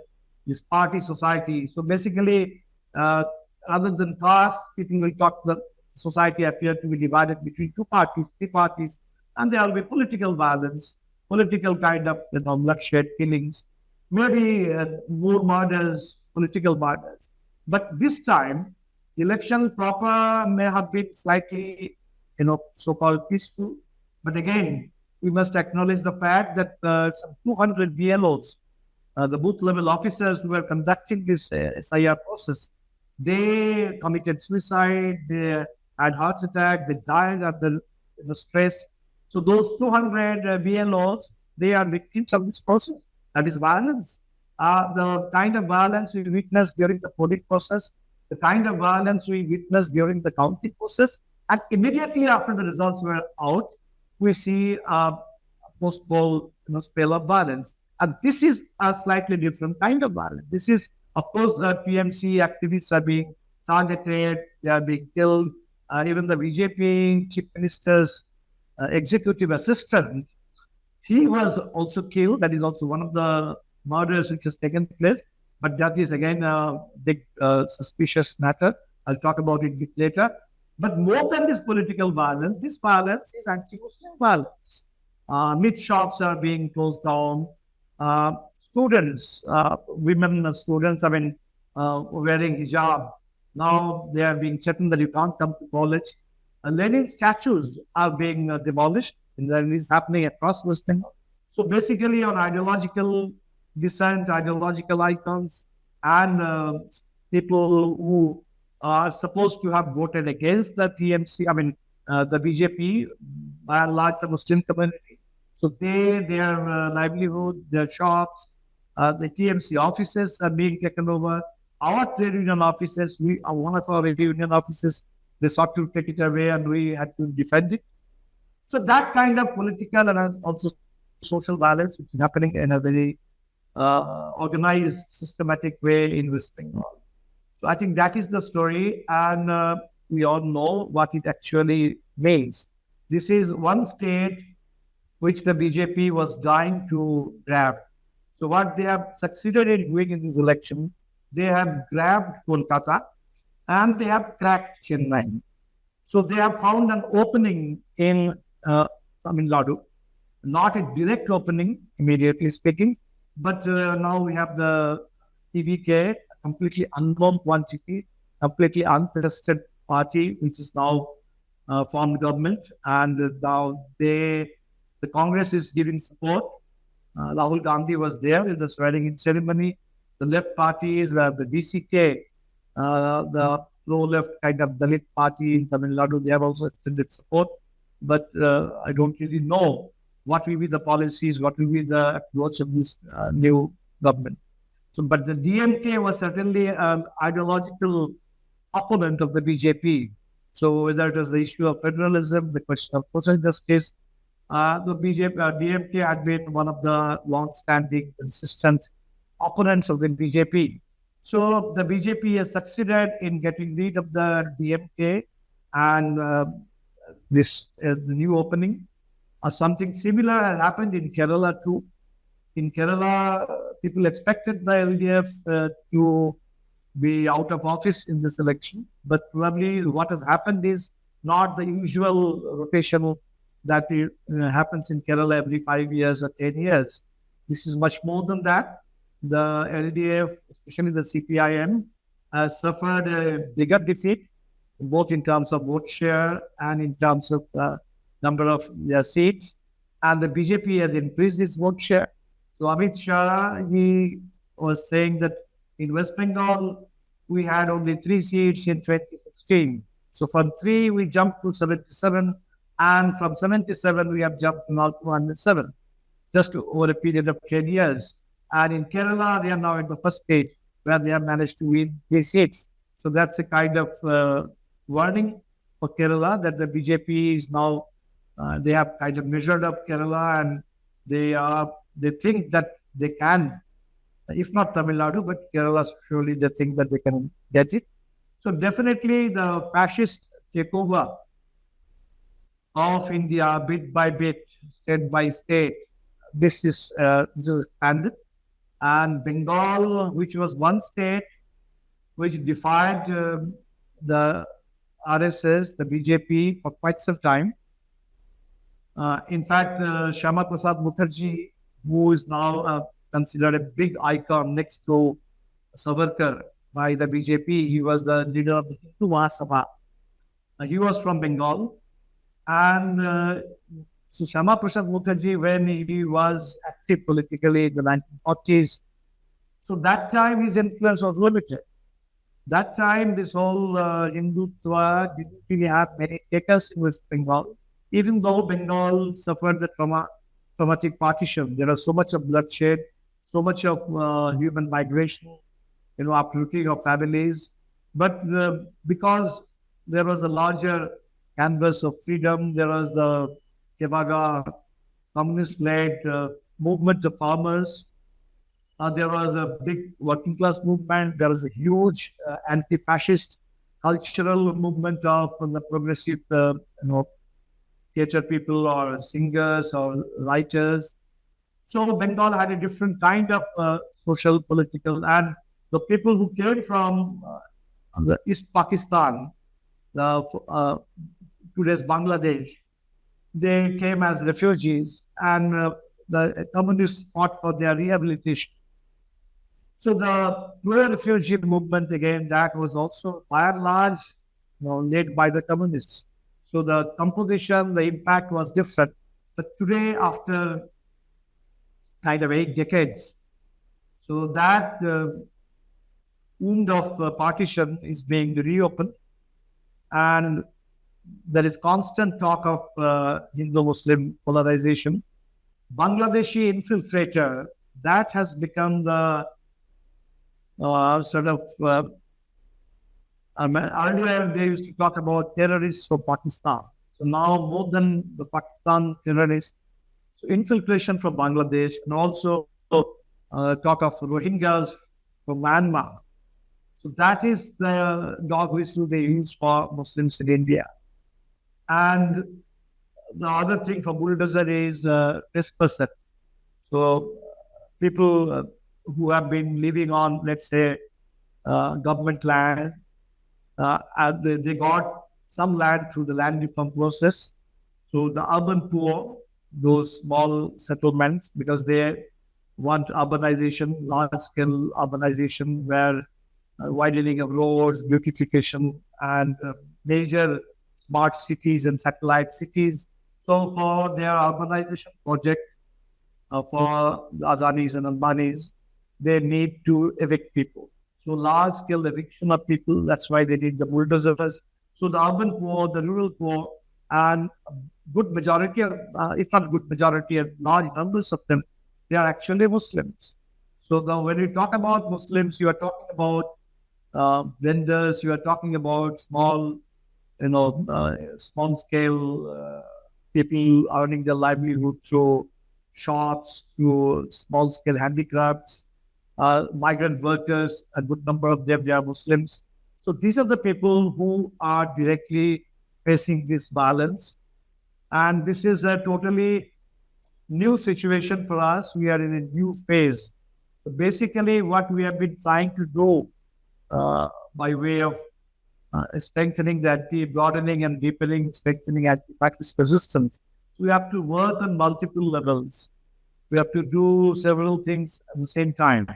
this party society. So basically, rather than caste, people will talk the society appear to be divided between two parties, three parties, and there will be political violence, political kind of bloodshed, killings, maybe more murders, political murders. But this time, the election proper may have been slightly, so-called peaceful. But again, we must acknowledge the fact that some 200 BLOs, the booth level officers who were conducting this SIR process, they committed suicide, they had heart attack, they died under the stress. So those 200 BLOs, they are victims of this process. That is violence. The kind of violence we witnessed during the polling process, the kind of violence we witnessed during the counting process, and immediately after the results were out, we see a post-poll spell of violence. And this is a slightly different kind of violence. This is, of course, the PMC activists are being targeted, they are being killed. Even the BJP chief minister's executive assistant, he was also killed. That is also one of the murders which has taken place. But that is again a big suspicious matter. I'll talk about it a bit later. But more than this political violence, this violence is anti-Muslim violence. Meat shops are being closed down. Students, women students, wearing hijab. Now they are being threatened that you can't come to college. Lenin statues are being demolished, and that is happening across West Bengal. So basically, on ideological dissent, ideological icons, and people who are supposed to have voted against the TMC, the BJP, by and large the Muslim community. So their livelihood, their shops, the TMC offices are being taken over. Our trade union offices, one of our trade union offices, they sought to take it away and we had to defend it. So that kind of political and also social violence which is happening in a very organized, systematic way in West Bengal. So I think that is the story, and we all know what it actually means. This is one state which the BJP was dying to grab. So what they have succeeded in doing in this election, they have grabbed Kolkata and they have cracked Chennai. So they have found an opening in Tamil Nadu, not a direct opening, immediately speaking, but now we have the TVK, completely unknown quantity, completely untested party, which is now formed government, and now the Congress is giving support. Rahul Gandhi was there in the swearing-in ceremony. The left party is the DCK, the pro-left kind of Dalit party in Tamil Nadu. They have also extended support, but I don't really know what will be the policies, what will be the approach of this new government. So, but the DMK was certainly an ideological opponent of the BJP. So whether it was the issue of federalism, the question of social justice, the DMK had been one of the long-standing, consistent opponents of the BJP. So the BJP has succeeded in getting rid of the DMK, and this the new opening. Something similar has happened in Kerala too. In Kerala, people expected the LDF to be out of office in this election, but probably what has happened is not the usual rotation that happens in Kerala every 5 years or 10 years. This is much more than that. The LDF, especially the CPIM, has suffered a bigger defeat, both in terms of vote share and in terms of number of their seats. And the BJP has increased its vote share. So Amit Shah, he was saying that in West Bengal, we had only 3 seats in 2016. So from 3, we jumped to 77. And from 77, we have jumped now to 107, just over a period of 10 years. And in Kerala, they are now in the first stage where they have managed to win 3 seats. So that's a kind of warning for Kerala that the BJP is now, they have kind of measured up Kerala, and they think that they can, if not Tamil Nadu, but Kerala, surely they think that they can get it. So definitely the fascist takeover of India bit by bit, state by state, this is expanded. And Bengal, which was one state which defied the RSS, the BJP, for quite some time. In fact, Shyama Prasad Mukherjee, who is now considered a big icon next to Savarkar by the BJP, he was the leader of the Hindu Mahasabha. He was from Bengal. And so Shyama Prasad Mukherjee, when he was active politically in the 1940s, so that time his influence was limited. That time, this whole Hindutva didn't really have many takers in West Bengal, even though Bengal suffered the traumatic partition. There was so much of bloodshed, so much of human migration, uprooting of families. But because there was a larger canvas of freedom, there was the Kevaga communist-led movement of farmers. There was a big working class movement. There was a huge anti-fascist cultural movement of the progressive, theatre people or singers or writers. So Bengal had a different kind of social, political, and the people who came from the East Pakistan, today's Bangladesh, they came as refugees, and the communists fought for their rehabilitation. So the rural refugee movement, again, that was also by and large led by the communists. So the composition, the impact was different. But today, after kind of 8 decades, so that wound of partition is being reopened, and there is constant talk of Hindu-Muslim polarization. Bangladeshi infiltrator, that has become the earlier they used to talk about terrorists from Pakistan. So now more than the Pakistan terrorists, so infiltration from Bangladesh, and also talk of Rohingyas from Myanmar. So that is the dog whistle they use for Muslims in India. And the other thing for bulldozer is trespassers. So people who have been living on, let's say, government land, and they got some land through the land reform process. So the urban poor, those small settlements, because they want urbanization, large-scale urbanization, where widening of roads, beautification, and major smart cities and satellite cities. So for their urbanization project, for the Adanis and Ambanis, they need to evict people. So large-scale eviction of people, that's why they need the bulldozers. So the urban poor, the rural poor, and a good majority, if not good majority, large numbers of them, they are actually Muslims. So when you talk about Muslims, you are talking about vendors, you are talking about small scale people earning their livelihood through shops, through small scale handicrafts, migrant workers, a good number of them, they are Muslims. So these are the people who are directly facing this violence. And this is a totally new situation for us. We are in a new phase. So basically what we have been trying to do by way of strengthening that, broadening and deepening, strengthening anti-fascist resistance. So we have to work on multiple levels. We have to do several things at the same time.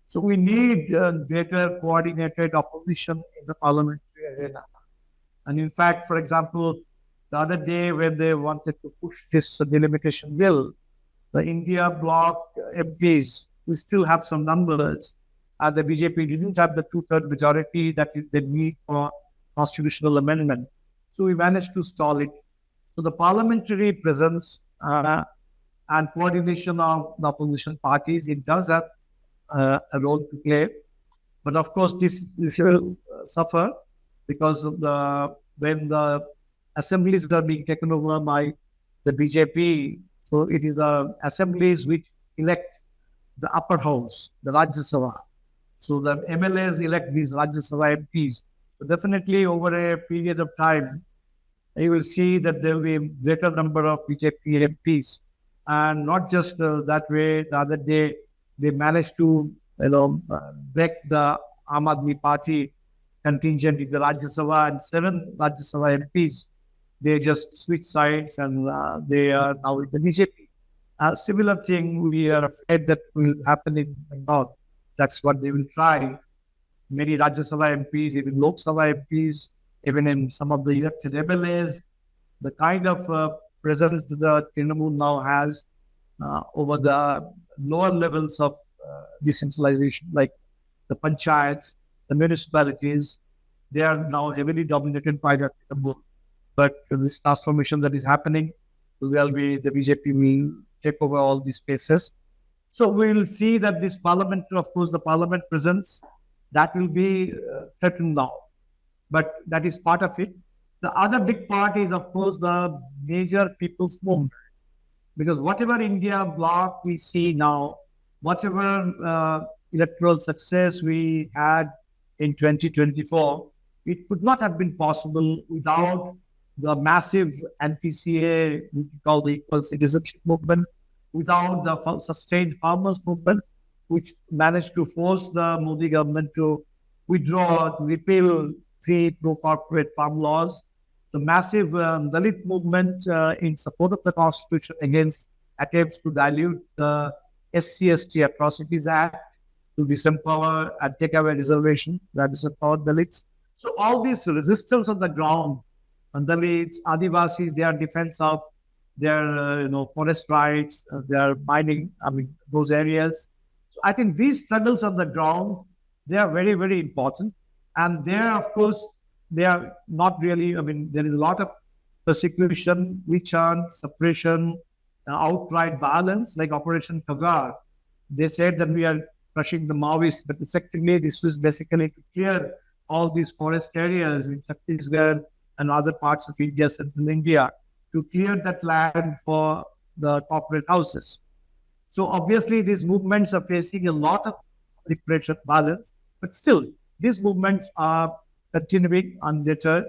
So we need greater coordinated opposition in the parliamentary arena. And in fact, for example, the other day when they wanted to push this delimitation bill, the India bloc MPs, we still have some numbers. and the BJP didn't have the two-third majority that they need for constitutional amendment. So we managed to stall it. So the parliamentary presence and coordination of the opposition parties, it does have a role to play. But of course, this will suffer because of when the assemblies are being taken over by the BJP. So it is the assemblies which elect the upper house, the Rajya Sabha. So the MLAs elect these Rajya Sabha MPs. So definitely over a period of time, you will see that there will be a greater number of BJP MPs. And not just that way, the other day, they managed to break the Aam Aadmi Party contingent in the Rajya Sabha, and 7 Rajya Sabha MPs, they just switch sides and they are now with the BJP. A similar thing we are afraid that will happen in Bengal. That's what they will try. Many Rajya Sabha MPs, even Lok Sabha MPs, even in some of the elected MLAs, the kind of presence that the Trinamool now has over the lower levels of decentralization, like the panchayats, the municipalities, they are now heavily dominated by the Trinamool. But this transformation that is happening, the BJP will take over all these spaces. So we will see that this parliament, of course, the parliament presence, that will be threatened now. But that is part of it. The other big part is, of course, the major people's movement. Because whatever India bloc we see now, whatever electoral success we had in 2024, it could not have been possible without the massive anti-CA, which we call the equal citizenship movement, without the sustained farmers movement, which managed to force the Modi government to withdraw, to repeal 3 pro-corporate farm laws, the massive Dalit movement in support of the constitution against attempts to dilute the SC/ST Atrocities Act, to disempower and take away reservation, that disempower Dalits. So all this resistance on the ground, and Dalits, Adivasis, their defense of their forest rights, their mining, those areas. So I think these struggles on the ground, they are very, very important. And there, of course, they are not really, there is a lot of persecution, witch hunt, suppression, outright violence, like Operation Kagar. They said that we are crushing the Maoists, but effectively this was basically to clear all these forest areas in Chhattisgarh and other parts of India, central India, to clear that land for the corporate houses. So obviously these movements are facing a lot of repression, violence, but still these movements are continuing undeterred.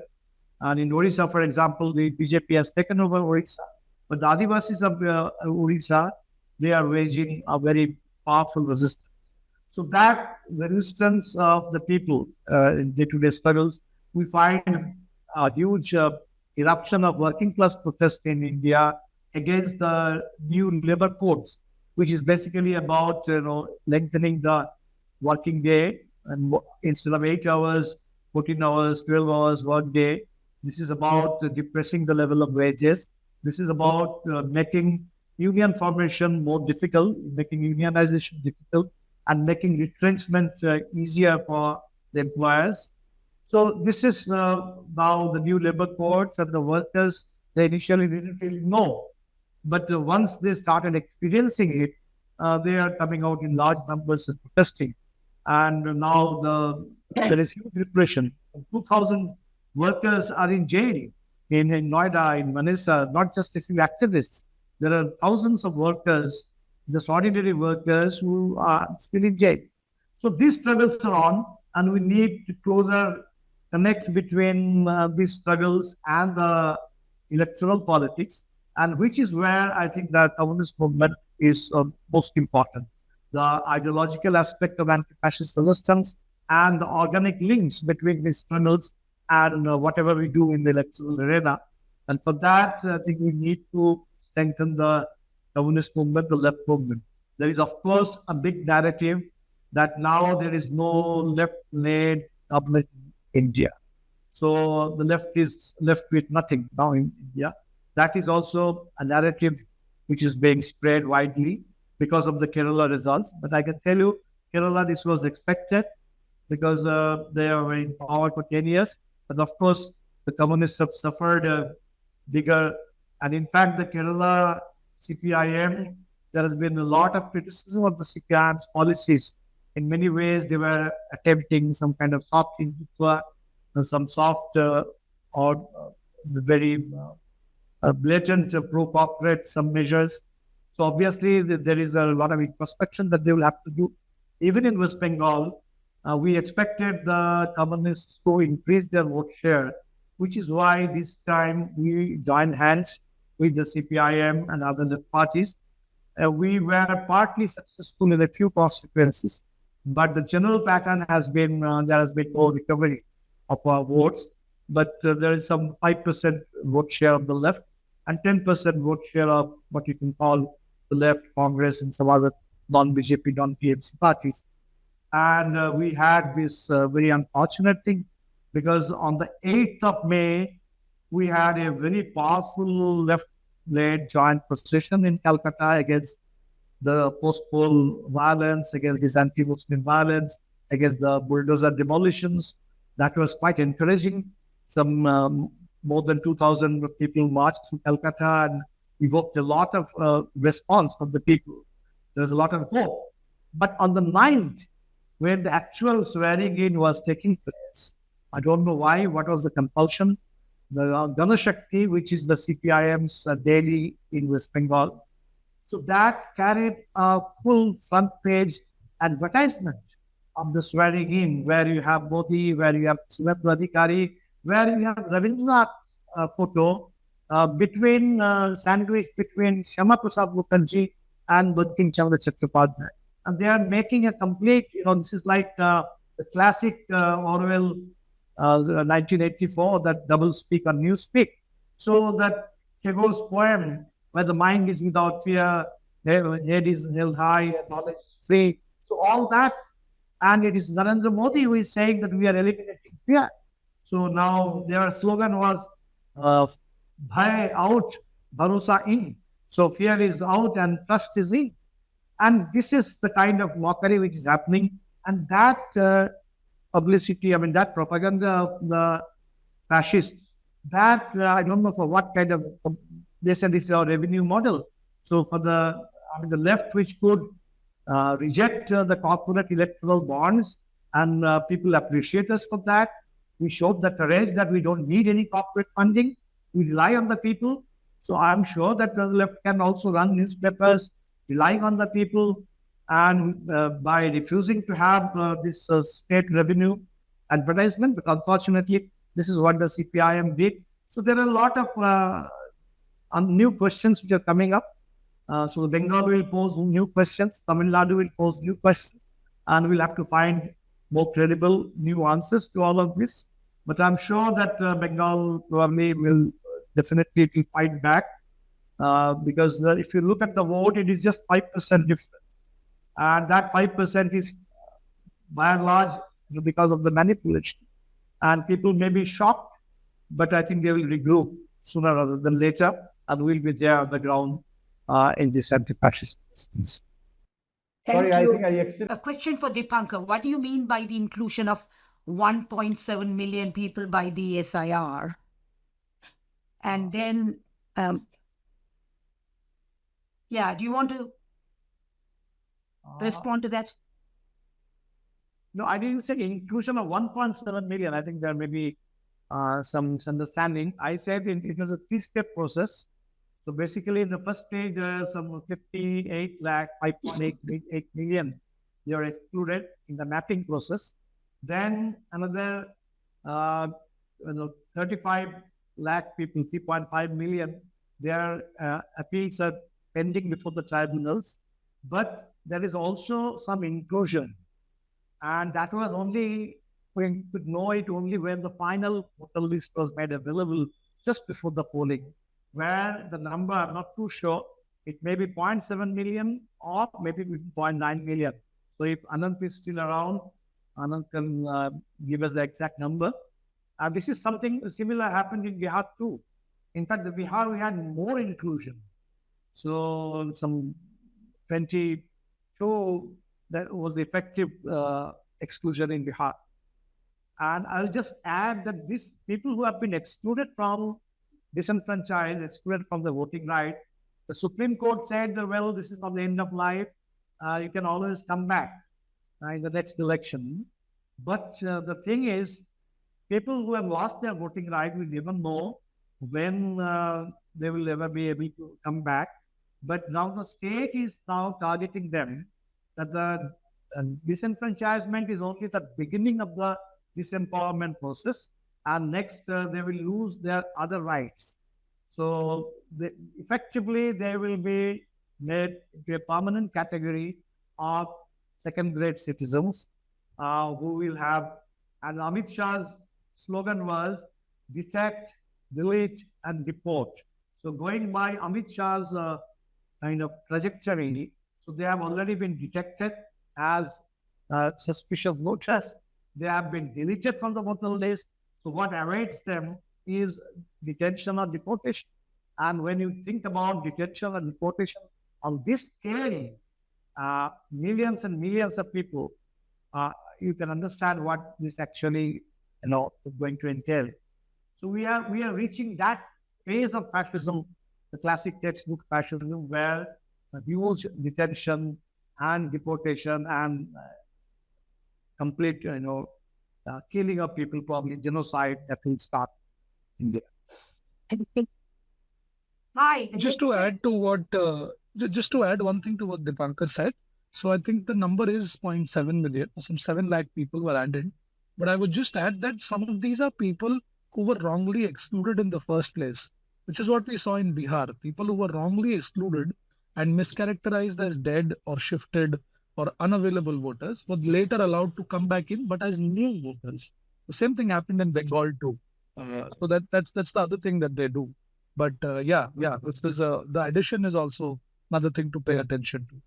And in Orissa, for example, the BJP has taken over Orissa, but the Adivasis of Orissa, they are waging a very powerful resistance. So that resistance of the people in day-to-day struggles, we find a huge eruption of working class protest in India against the new labor codes, which is basically about lengthening the working day, and instead of 8 hours, 14 hours, 12 hours work day. This is about depressing the level of wages. This is about making union formation more difficult, making unionization difficult, and making retrenchment easier for the employers. So this is now the new labor codes, and the workers, they initially didn't really know. But once they started experiencing it, they are coming out in large numbers and protesting. And now there is huge repression. 2,000 workers are in jail in Noida, in Manisa, not just a few activists. There are thousands of workers, just ordinary workers, who are still in jail. So these struggles are on, and we need to closer connect between these struggles and the electoral politics, and which is where I think the communist movement is most important. The ideological aspect of anti-fascist resistance and the organic links between these struggles and whatever we do in the electoral arena. And for that, I think we need to strengthen the communist movement, the left movement. There is, of course, a big narrative that now there is no left-led government in India. So the left is left with nothing now in India. That is also a narrative which is being spread widely because of the Kerala results. But I can tell you Kerala, this was expected because they are in power for 10 years. But of course, the communists have suffered a bigger, and in fact, the Kerala CPIM, there has been a lot of criticism of the CPIM's policies. In many ways, they were attempting some kind of soft Hindutva, some soft or very blatant pro-corporate some measures. So obviously, there is a lot of introspection that they will have to do. Even in West Bengal, we expected the communists to increase their vote share, which is why this time we joined hands with the CPIM and other parties. We were partly successful in a few constituencies, but the general pattern has been there has been no recovery of our votes. But there is some 5% vote share of the left and 10% vote share of what you can call the left, Congress, and some other non-BJP, non-PMC parties. And we had this very unfortunate thing because on the 8th of May, we had a very powerful left-led joint procession in Calcutta against the post-poll violence, against this anti-Muslim violence, against the bulldozer demolitions. That was quite encouraging. Some more than 2,000 people marched through Calcutta and evoked a lot of response from the people. There was a lot of hope. But on the 9th, when the actual swearing in was taking place, I don't know why, what was the compulsion? The Ganashakti, which is the CPIM's daily in West Bengal, so that carried a full front page advertisement of the swearing in, where you have Modi, where you have Subhadra Adhikari, where you have Rabindranath's photo sandwiched between Shyama Prasad Mukherjee and Bankim Chandra Chattopadhyay. And they are making a complete, this is like the classic Orwell 1984, that double speak or new speak. So that Tagore's poem, where the mind is without fear, head is held high, and knowledge is free. So all that, and it is Narendra Modi who is saying that we are eliminating fear. So now their slogan was, Bhai out, Bharosa in. So fear is out and trust is in. And this is the kind of mockery which is happening. And that publicity, that propaganda of the fascists, that I don't know for what kind of, they said this is our revenue model. So for the left, which could reject the corporate electoral bonds, and people appreciate us for that. We showed the courage that we don't need any corporate funding. We rely on the people. So I'm sure that the left can also run newspapers relying on the people, and by refusing to have this state revenue advertisement, but unfortunately, this is what the CPIM did. So there are a lot of new questions which are coming up. So the Bengal will pose new questions, Tamil Nadu will pose new questions, and we'll have to find more credible new answers to all of this. But I'm sure that Bengal probably will definitely fight back. Because if you look at the vote, it is just 5% difference. And that 5% is by and large because of the manipulation. And people may be shocked, but I think they will regroup sooner rather than later, and we'll be there on the ground in this anti-fascist resistance. Thank you. A question for Dipankar. What do you mean by the inclusion of 1.7 million people by the SIR? And then, do you want to respond to that? No, I didn't say inclusion of 1.7 million. I think there may be some misunderstanding. I said it was a three-step process. So basically, in the first stage, there are some 5.8 million. They are excluded in the mapping process. Then another 35 lakh people, 3.5 million, their appeals are pending before the tribunals. But there is also some inclusion. And that was only, we could know it only when the final voter list was made available just before the polling, where the number, I'm not too sure, it may be 0.7 million or maybe 0.9 million. So if Anant is still around, Anant can give us the exact number. This is something similar happened in Bihar too. In fact, the Bihar, we had more inclusion. So some 22 that was the effective exclusion in Bihar. And I'll just add that these people who have been excluded from disenfranchised, excluded from the voting right, the Supreme Court said that, well, this is not the end of life. You can always come back in the next election. But the thing is, people who have lost their voting right will never know when they will ever be able to come back. But now the state is now targeting them, that the disenfranchisement is only the beginning of the disempowerment process, and next they will lose their other rights. So effectively, they will be made into a permanent category of second-grade citizens who will have, and Amit Shah's slogan was detect, delete, and deport. So going by Amit Shah's kind of trajectory, so they have already been detected as suspicious voters. They have been deleted from the voter list. So what awaits them is detention or deportation. And when you think about detention and deportation on this scale, millions and millions of people, you can understand what this actually, is going to entail. So we are reaching that phase of fascism, the classic textbook fascism, where huge detention and deportation and complete, killing of people, probably genocide that will start in there. Hi. Just to add one thing to what Dipankar said. So I think the number is 0.7 million, some 7 lakh people were added. But I would just add that some of these are people who were wrongly excluded in the first place, which is what we saw in Bihar. People who were wrongly excluded and mischaracterized as dead or shifted or unavailable voters were later allowed to come back in, but as new voters. The same thing happened in Bengal too. So that's the other thing that they do. But the addition is also another thing to pay attention to.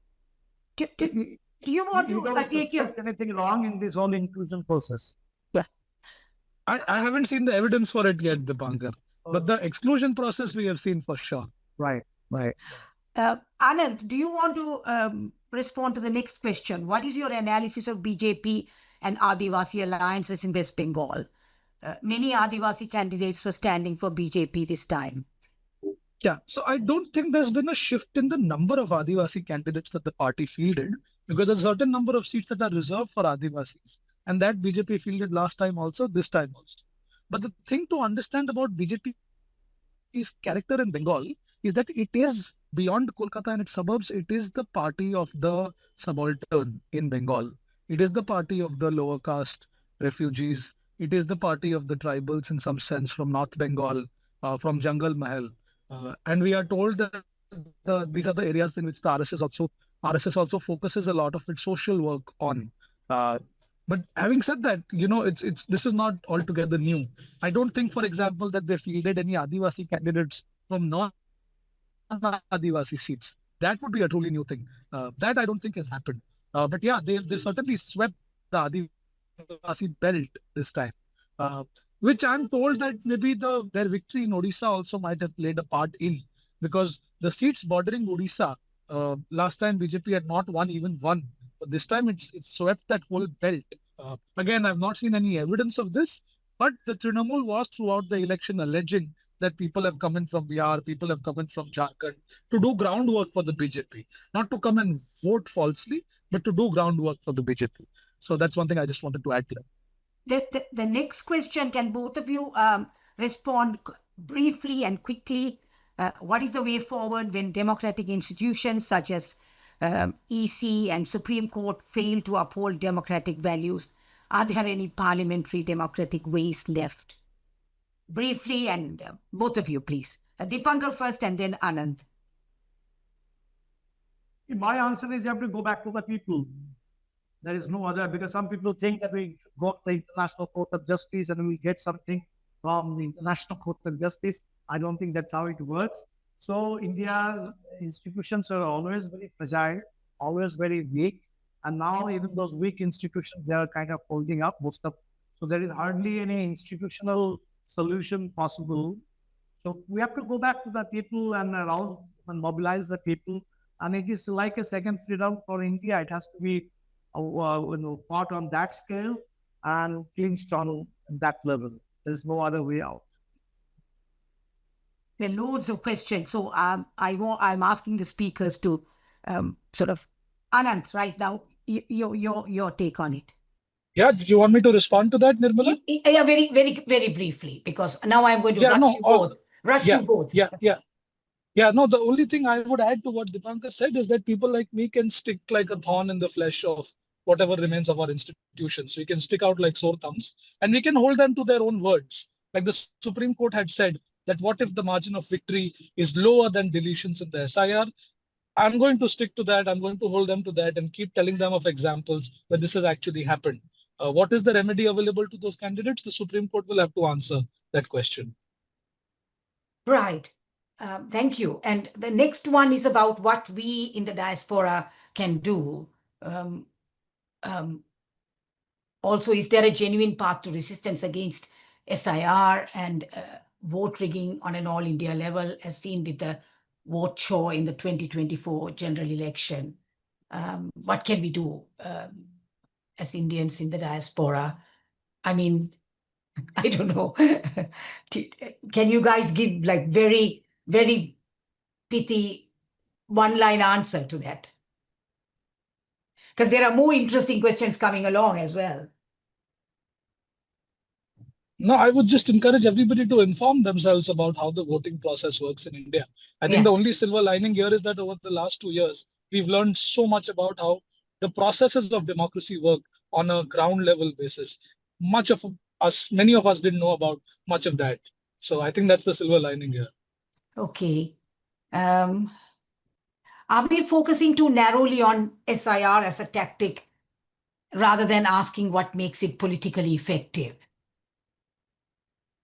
Do you want to take anything wrong in this whole inclusion process? I haven't seen the evidence for it yet, Dipankar. But the exclusion process we have seen for sure. Right. Anand, do you want to respond to the next question? What is your analysis of BJP and Adivasi alliances in West Bengal? Many Adivasi candidates were standing for BJP this time. Yeah, so I don't think there's been a shift in the number of Adivasi candidates that the party fielded, because there's a certain number of seats that are reserved for Adivasis. And that BJP fielded last time also, this time also. But the thing to understand about BJP's character in Bengal is that it is beyond Kolkata and its suburbs, it is the party of the subaltern in Bengal. It is the party of the lower caste refugees. It is the party of the tribals in some sense from North Bengal, from Jungle Mahal. And we are told that these are the areas in which the RSS also focuses a lot of its social work on. But having said that, this is not altogether new. I don't think, for example, that they fielded any Adivasi candidates from non-Adivasi seats. That would be a truly new thing. That I don't think has happened. But yeah, they certainly swept the Adivasi belt this time. Which I'm told that maybe their victory in Odisha also might have played a part in, because the seats bordering Odisha, last time BJP had not won even one, but this time it's swept that whole belt. Again, I've not seen any evidence of this, but the Trinamool was throughout the election alleging that people have come in from Bihar, people have come in from Jharkhand to do groundwork for the BJP, not to come and vote falsely, but to do groundwork for the BJP. So that's one thing I just wanted to add to that. The next question, can both of you respond briefly and quickly? What is the way forward when democratic institutions such as EC and Supreme Court fail to uphold democratic values? Are there any parliamentary democratic ways left? Briefly, and both of you, please. Dipankar first and then Anand. My answer is you have to go back to the people. There is no other, because some people think that we should go to the International Court of Justice and we get something from the International Court of Justice. I don't think that's how it works. So India's institutions are always very fragile, always very weak. And now even those weak institutions, they are kind of folding up so there is hardly any institutional solution possible. So we have to go back to the people and around and mobilize the people. And it is like a second freedom for India. It has to be fought on that scale and clinched on that level. There's no other way out. There are loads of questions. So I'm asking the speakers to sort of, Anant, right now, your take on it. Yeah, did you want me to respond to that, Nirmala? Yeah, very, very, very briefly, because now I'm going to rush you both. Yeah, You both. Yeah, no, the only thing I would add to what Dipankar said is that people like me can stick like a thorn in the flesh of whatever remains of our institutions. We can stick out like sore thumbs and we can hold them to their own words. Like the Supreme Court had said that what if the margin of victory is lower than deletions in the SIR? I'm going to stick to that. I'm going to hold them to that and keep telling them of examples where this has actually happened. What is the remedy available to those candidates? The Supreme Court will have to answer that question. Right. Thank you. And the next one is about what we in the diaspora can do. Also, is there a genuine path to resistance against SIR and vote rigging on an all India level, as seen with the vote show in the 2024 general election? What can we do as Indians in the diaspora? I mean, I don't know. Can you guys give like very, very pithy one-line answer to that? Because there are more interesting questions coming along as well. No, I would just encourage everybody to inform themselves about how the voting process works in India. I think the only silver lining here is that over the last 2 years, we've learned so much about how the processes of democracy work on a ground level basis. Many of us didn't know about much of that. So I think that's the silver lining here. Okay. Are we focusing too narrowly on SIR as a tactic rather than asking what makes it politically effective?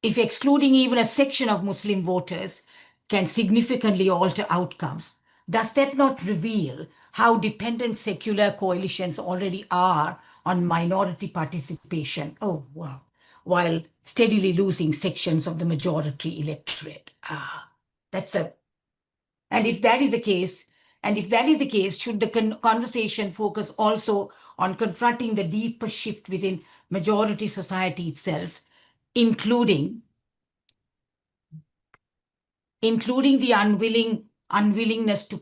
If excluding even a section of Muslim voters can significantly alter outcomes, does that not reveal how dependent secular coalitions already are on minority participation? Oh, wow. While steadily losing sections of the majority electorate. And if that is the case, should the conversation focus also on confronting the deeper shift within majority society itself, including the unwillingness to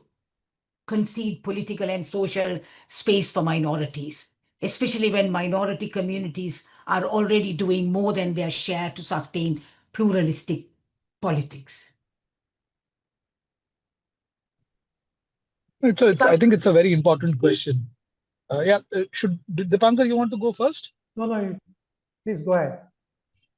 concede political and social space for minorities, especially when minority communities are already doing more than their share to sustain pluralistic politics? I think it's a very important question. Dipankar, you want to go first? No, please go ahead.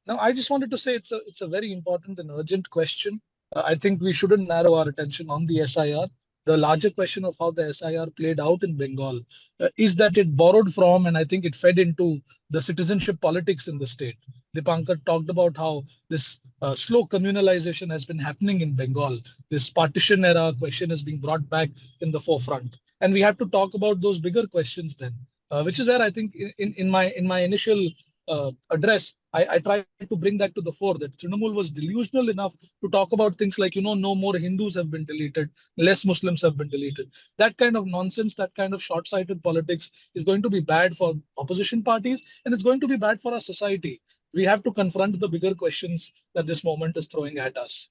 No, I just wanted to say it's a very important and urgent question. I think we shouldn't narrow our attention on the SIR. The larger question of how the SIR played out in Bengal is that it borrowed from, and I think it fed into, the citizenship politics in the state. Dipankar talked about how this slow communalization has been happening in Bengal. This partition era question is being brought back in the forefront. And we have to talk about those bigger questions then, which is where I think in my initial address, I tried to bring that to the fore, that Trinamool was delusional enough to talk about things like, no more Hindus have been deleted, less Muslims have been deleted. That kind of nonsense, that kind of short-sighted politics is going to be bad for opposition parties, and it's going to be bad for our society. We have to confront the bigger questions that this moment is throwing at us.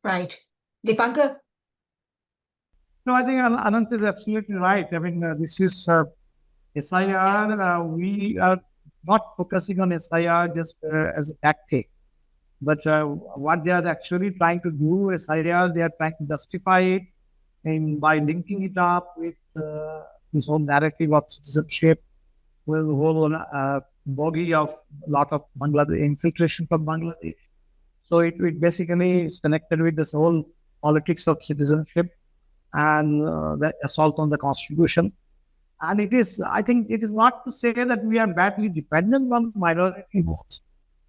Right. Dipankar? No, I think Anant is absolutely right. I mean, this is SIR. We are not focusing on SIR just as a tactic, but what they are actually trying to do, SIR, they are trying to justify it by linking it up with this whole narrative of citizenship, with the whole bogey of a lot of Bangladesh infiltration from Bangladesh. So it basically is connected with this whole politics of citizenship and the assault on the constitution. And I think it is not to say that we are badly dependent on minority votes.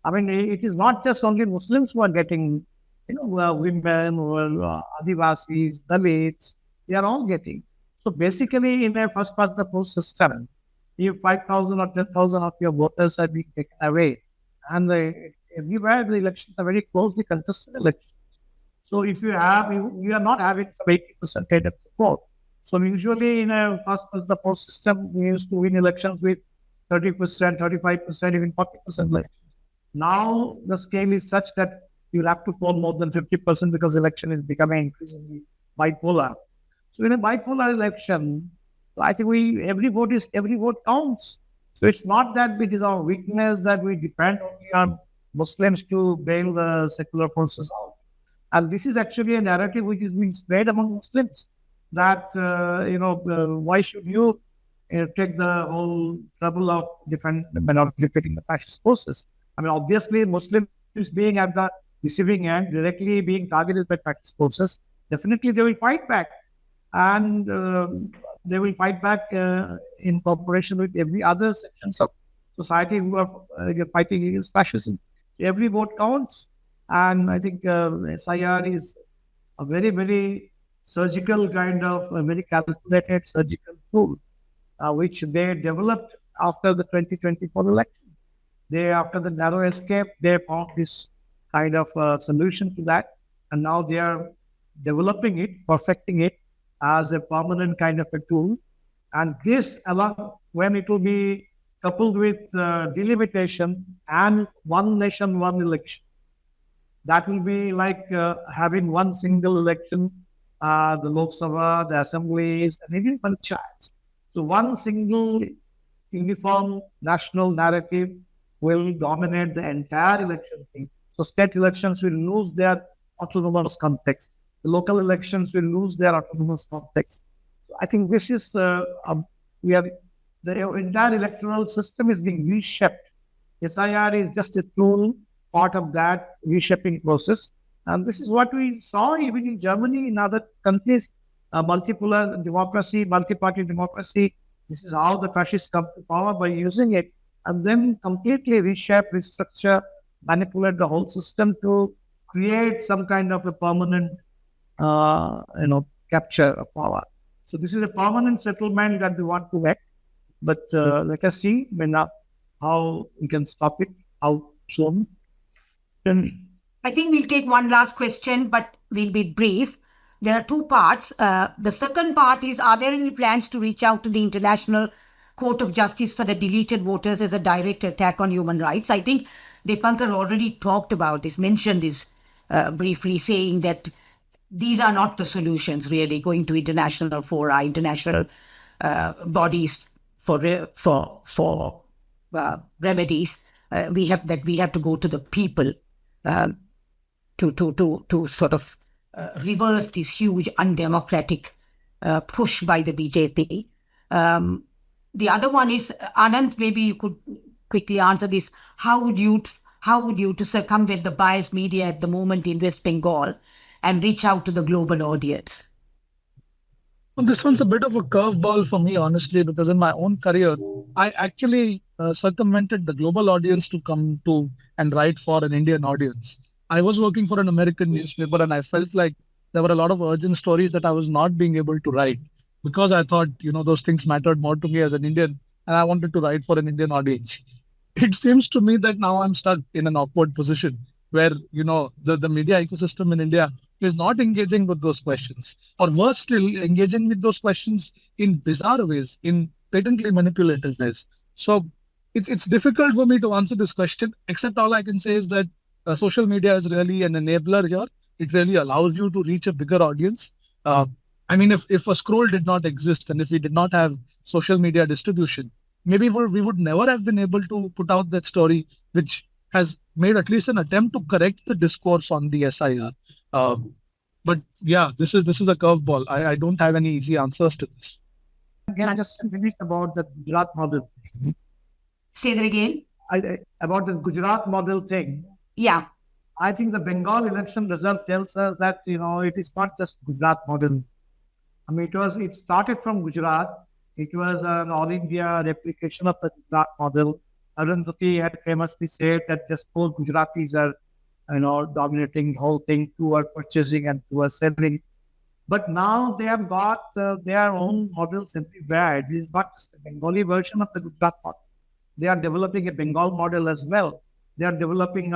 I mean, it is not just only Muslims who are getting, women, Adivasis, Dalits, they are all getting. So basically, in a first past the post system, if 5,000 or 10,000 of your voters are being taken away, and everywhere the elections are very closely contested elections. So if you are not having some 80% kind of support, So usually in a first past the post system, we used to win elections with 30%, 35%, even 40% elections. Now the scale is such that you'll have to poll more than 50% because election is becoming increasingly bipolar. So in a bipolar election, I think every vote counts. So it's not that it is our weakness that we depend only on Muslims to bail the secular forces out. And this is actually a narrative which is being spread among Muslims that, why should you take the whole trouble of defending the fascist forces? I mean, obviously, Muslims being at the receiving end, directly being targeted by fascist forces, definitely they will fight back. And they will fight back in cooperation with every other sections of society who are fighting against fascism. Every vote counts. And I think SIR is a very, very surgical kind of, a very calculated surgical tool, which they developed after the 2024 election. After the narrow escape, they found this kind of solution to that. And now they are developing it, perfecting it as a permanent kind of a tool. And this, along when it will be coupled with delimitation and one nation, one election, that will be like having one single election, the Lok Sabha, the assemblies, and even panchayats. So one single uniform national narrative will dominate the entire election thing. So state elections will lose their autonomous context. The local elections will lose their autonomous context. So I think this is the entire electoral system is being reshaped. SIR is just a tool, part of that reshaping process. And this is what we saw even in Germany, in other countries, multipolar democracy, multi-party democracy. This is how the fascists come to power, by using it and then completely reshape, restructure, manipulate the whole system to create some kind of a permanent, capture of power. So this is a permanent settlement that we want to make. But let us see how we can stop it, how soon. I think we'll take one last question, but we'll be brief. There are two parts. The second part is, are there any plans to reach out to the International Court of Justice for the deleted voters as a direct attack on human rights? I think Deepankar already talked about this, mentioned this briefly, saying that these are not the solutions, really, going to international fora, international bodies for remedies. We have to go to the people to sort of reverse this huge undemocratic push by the BJP. The other one is, Anand, maybe you could quickly answer this. How would you to circumvent the biased media at the moment in West Bengal and reach out to the global audience? Well, this one's a bit of a curveball for me, honestly, because in my own career, I actually circumvented the global audience to come to and write for an Indian audience. I was working for an American newspaper, and I felt like there were a lot of urgent stories that I was not being able to write because I thought, those things mattered more to me as an Indian, and I wanted to write for an Indian audience. It seems to me that now I'm stuck in an awkward position where, the media ecosystem in India is not engaging with those questions, or worse still, engaging with those questions in bizarre ways, in patently manipulative ways. So it's difficult for me to answer this question, except all I can say is that social media is really an enabler here. It really allows you to reach a bigger audience. If a scroll did not exist and if we did not have social media distribution, maybe we would never have been able to put out that story, which has made at least an attempt to correct the discourse on the SIR. But yeah, this is a curveball. I don't have any easy answers to this. Again, I just finished about the Gujarat model thing. Say that again. About the Gujarat model thing. Yeah. I think the Bengal election result tells us that, it is not just Gujarat model. It started from Gujarat. It was an all India replication of the Gujarat model. Arundhati had famously said that just 4 Gujaratis are, dominating the whole thing, 2 are purchasing and 2 are selling. But now they have got their own models everywhere. This is not just a Bengali version of the Gujarat model. They are developing a Bengal model as well. They are developing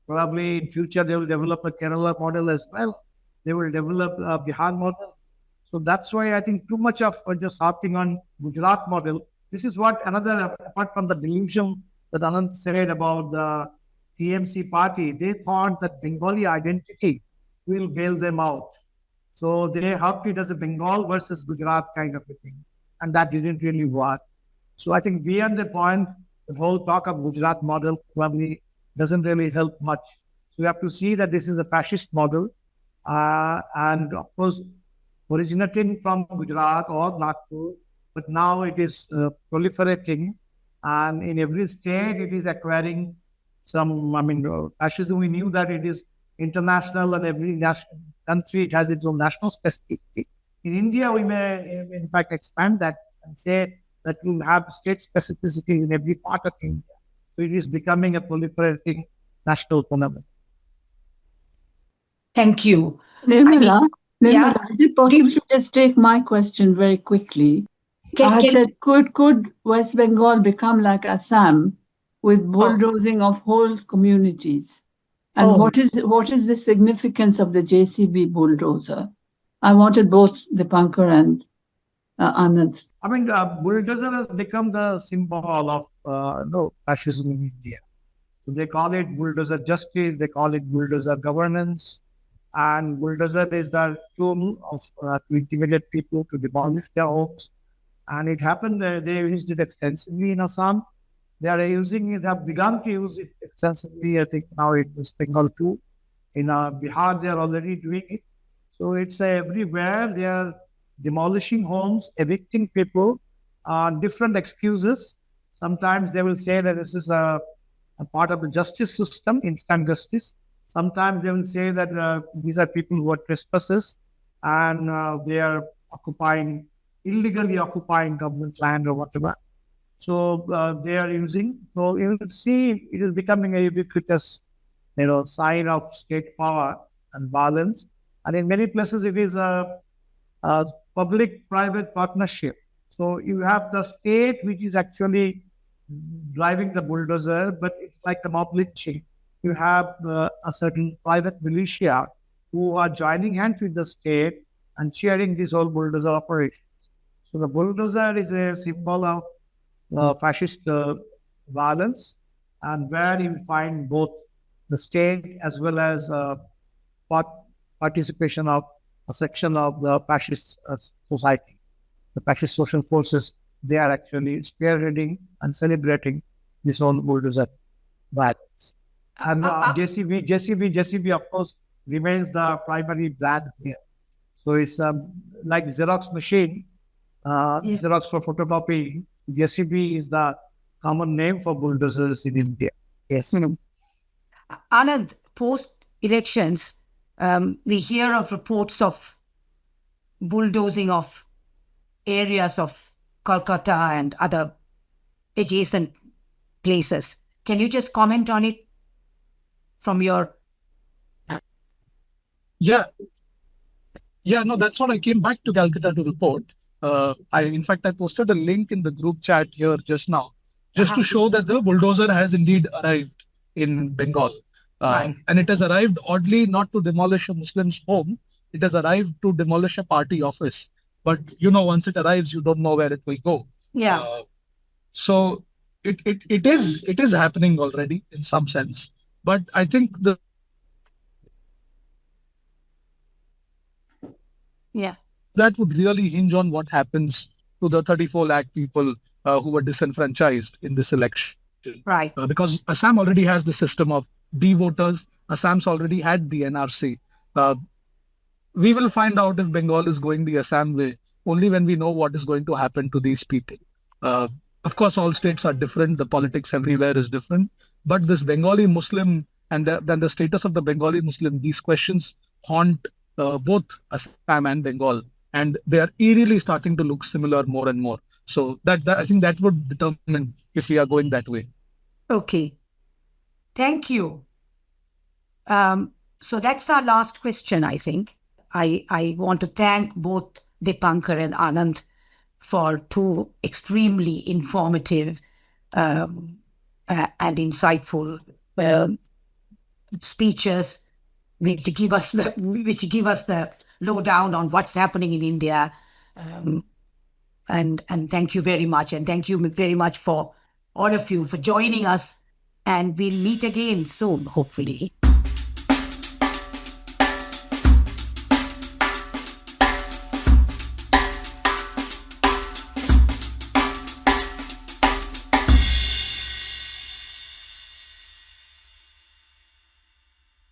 probably in future they will develop a Kerala model as well. They will develop a Bihar model. So that's why I think too much of just harping on Gujarat model. This is what another, apart from the delusion that Anand said about the TMC party, they thought that Bengali identity will bail them out. So they harped it as a Bengal versus Gujarat kind of a thing. And that didn't really work. So I think beyond the point, the whole talk of Gujarat model probably doesn't really help much. So we have to see that this is a fascist model. And of course, originating from Gujarat or Nagpur, but now it is proliferating. And in every state, it is acquiring some, fascism, we knew that it is international and every national country, it has its own national specificity. In India, we may, in fact, expand that and say that we have state specificity in every part of India. So it is becoming a proliferating national phenomenon. Thank you. Nirmala, yeah. Is it possible to just take my question very quickly? I had said, could West Bengal become like Assam with bulldozing of whole communities? And what is the significance of the JCB bulldozer? I wanted both Dipankar and Anand. Bulldozer has become the symbol of fascism in India. So they call it bulldozer justice, they call it bulldozer governance. And bulldozer is the tool of to intimidate people, to demolish their homes. And it happened, they used it extensively in Assam. They have begun to use it extensively. I think now it is Bengal too. In Bihar, they are already doing it. So it's everywhere. They are demolishing homes, evicting people, different excuses. Sometimes they will say that this is a part of the justice system, instant justice. Sometimes they will say that these are people who are trespassers and they are illegally occupying government land or whatever. So they are using. So you will see it is becoming a ubiquitous, sign of state power and violence. And in many places, it is a public-private partnership. So you have the state which is actually driving the bulldozer, but it's like the mob lynching. You have a certain private militia who are joining hands with the state and cheering this whole bulldozer operation. So the bulldozer is a symbol of fascist violence, and where you find both the state as well as participation of a section of the fascist society. The fascist social forces, they are actually spearheading and celebrating this whole bulldozer violence. And JCB, of course, remains the primary brand here. So it's like Xerox machine, Xerox for photocopy. JCB is the common name for bulldozers in India. Yes. Anand, post-elections, we hear of reports of bulldozing of areas of Kolkata and other adjacent places. Can you just comment on it from your... Yeah, no, that's what I came back to Calcutta to report. In fact, I posted a link in the group chat here just now, just to show that the bulldozer has indeed arrived in Bengal. And it has arrived, oddly, not to demolish a Muslim's home. It has arrived to demolish a party office. But, once it arrives, you don't know where it will go. Yeah. So it is happening already in some sense. But I think that would really hinge on what happens to the 34 lakh people who were disenfranchised in this election. Right. Because Assam already has the system of D-voters. Assam's already had the NRC. We will find out if Bengal is going the Assam way only when we know what is going to happen to these people. Of course, all states are different. The politics everywhere is different. But this Bengali Muslim and then the status of the Bengali Muslim, these questions haunt both Assam and Bengal. And they are eerily starting to look similar more and more. So that I think that would determine if we are going that way. Okay. Thank you. So that's our last question, I think. I want to thank both Dipankar and Anand for two extremely informative and insightful speeches which give us the lowdown on what's happening in India. And thank you very much. And thank you very much for all of you for joining us. And we'll meet again soon, hopefully.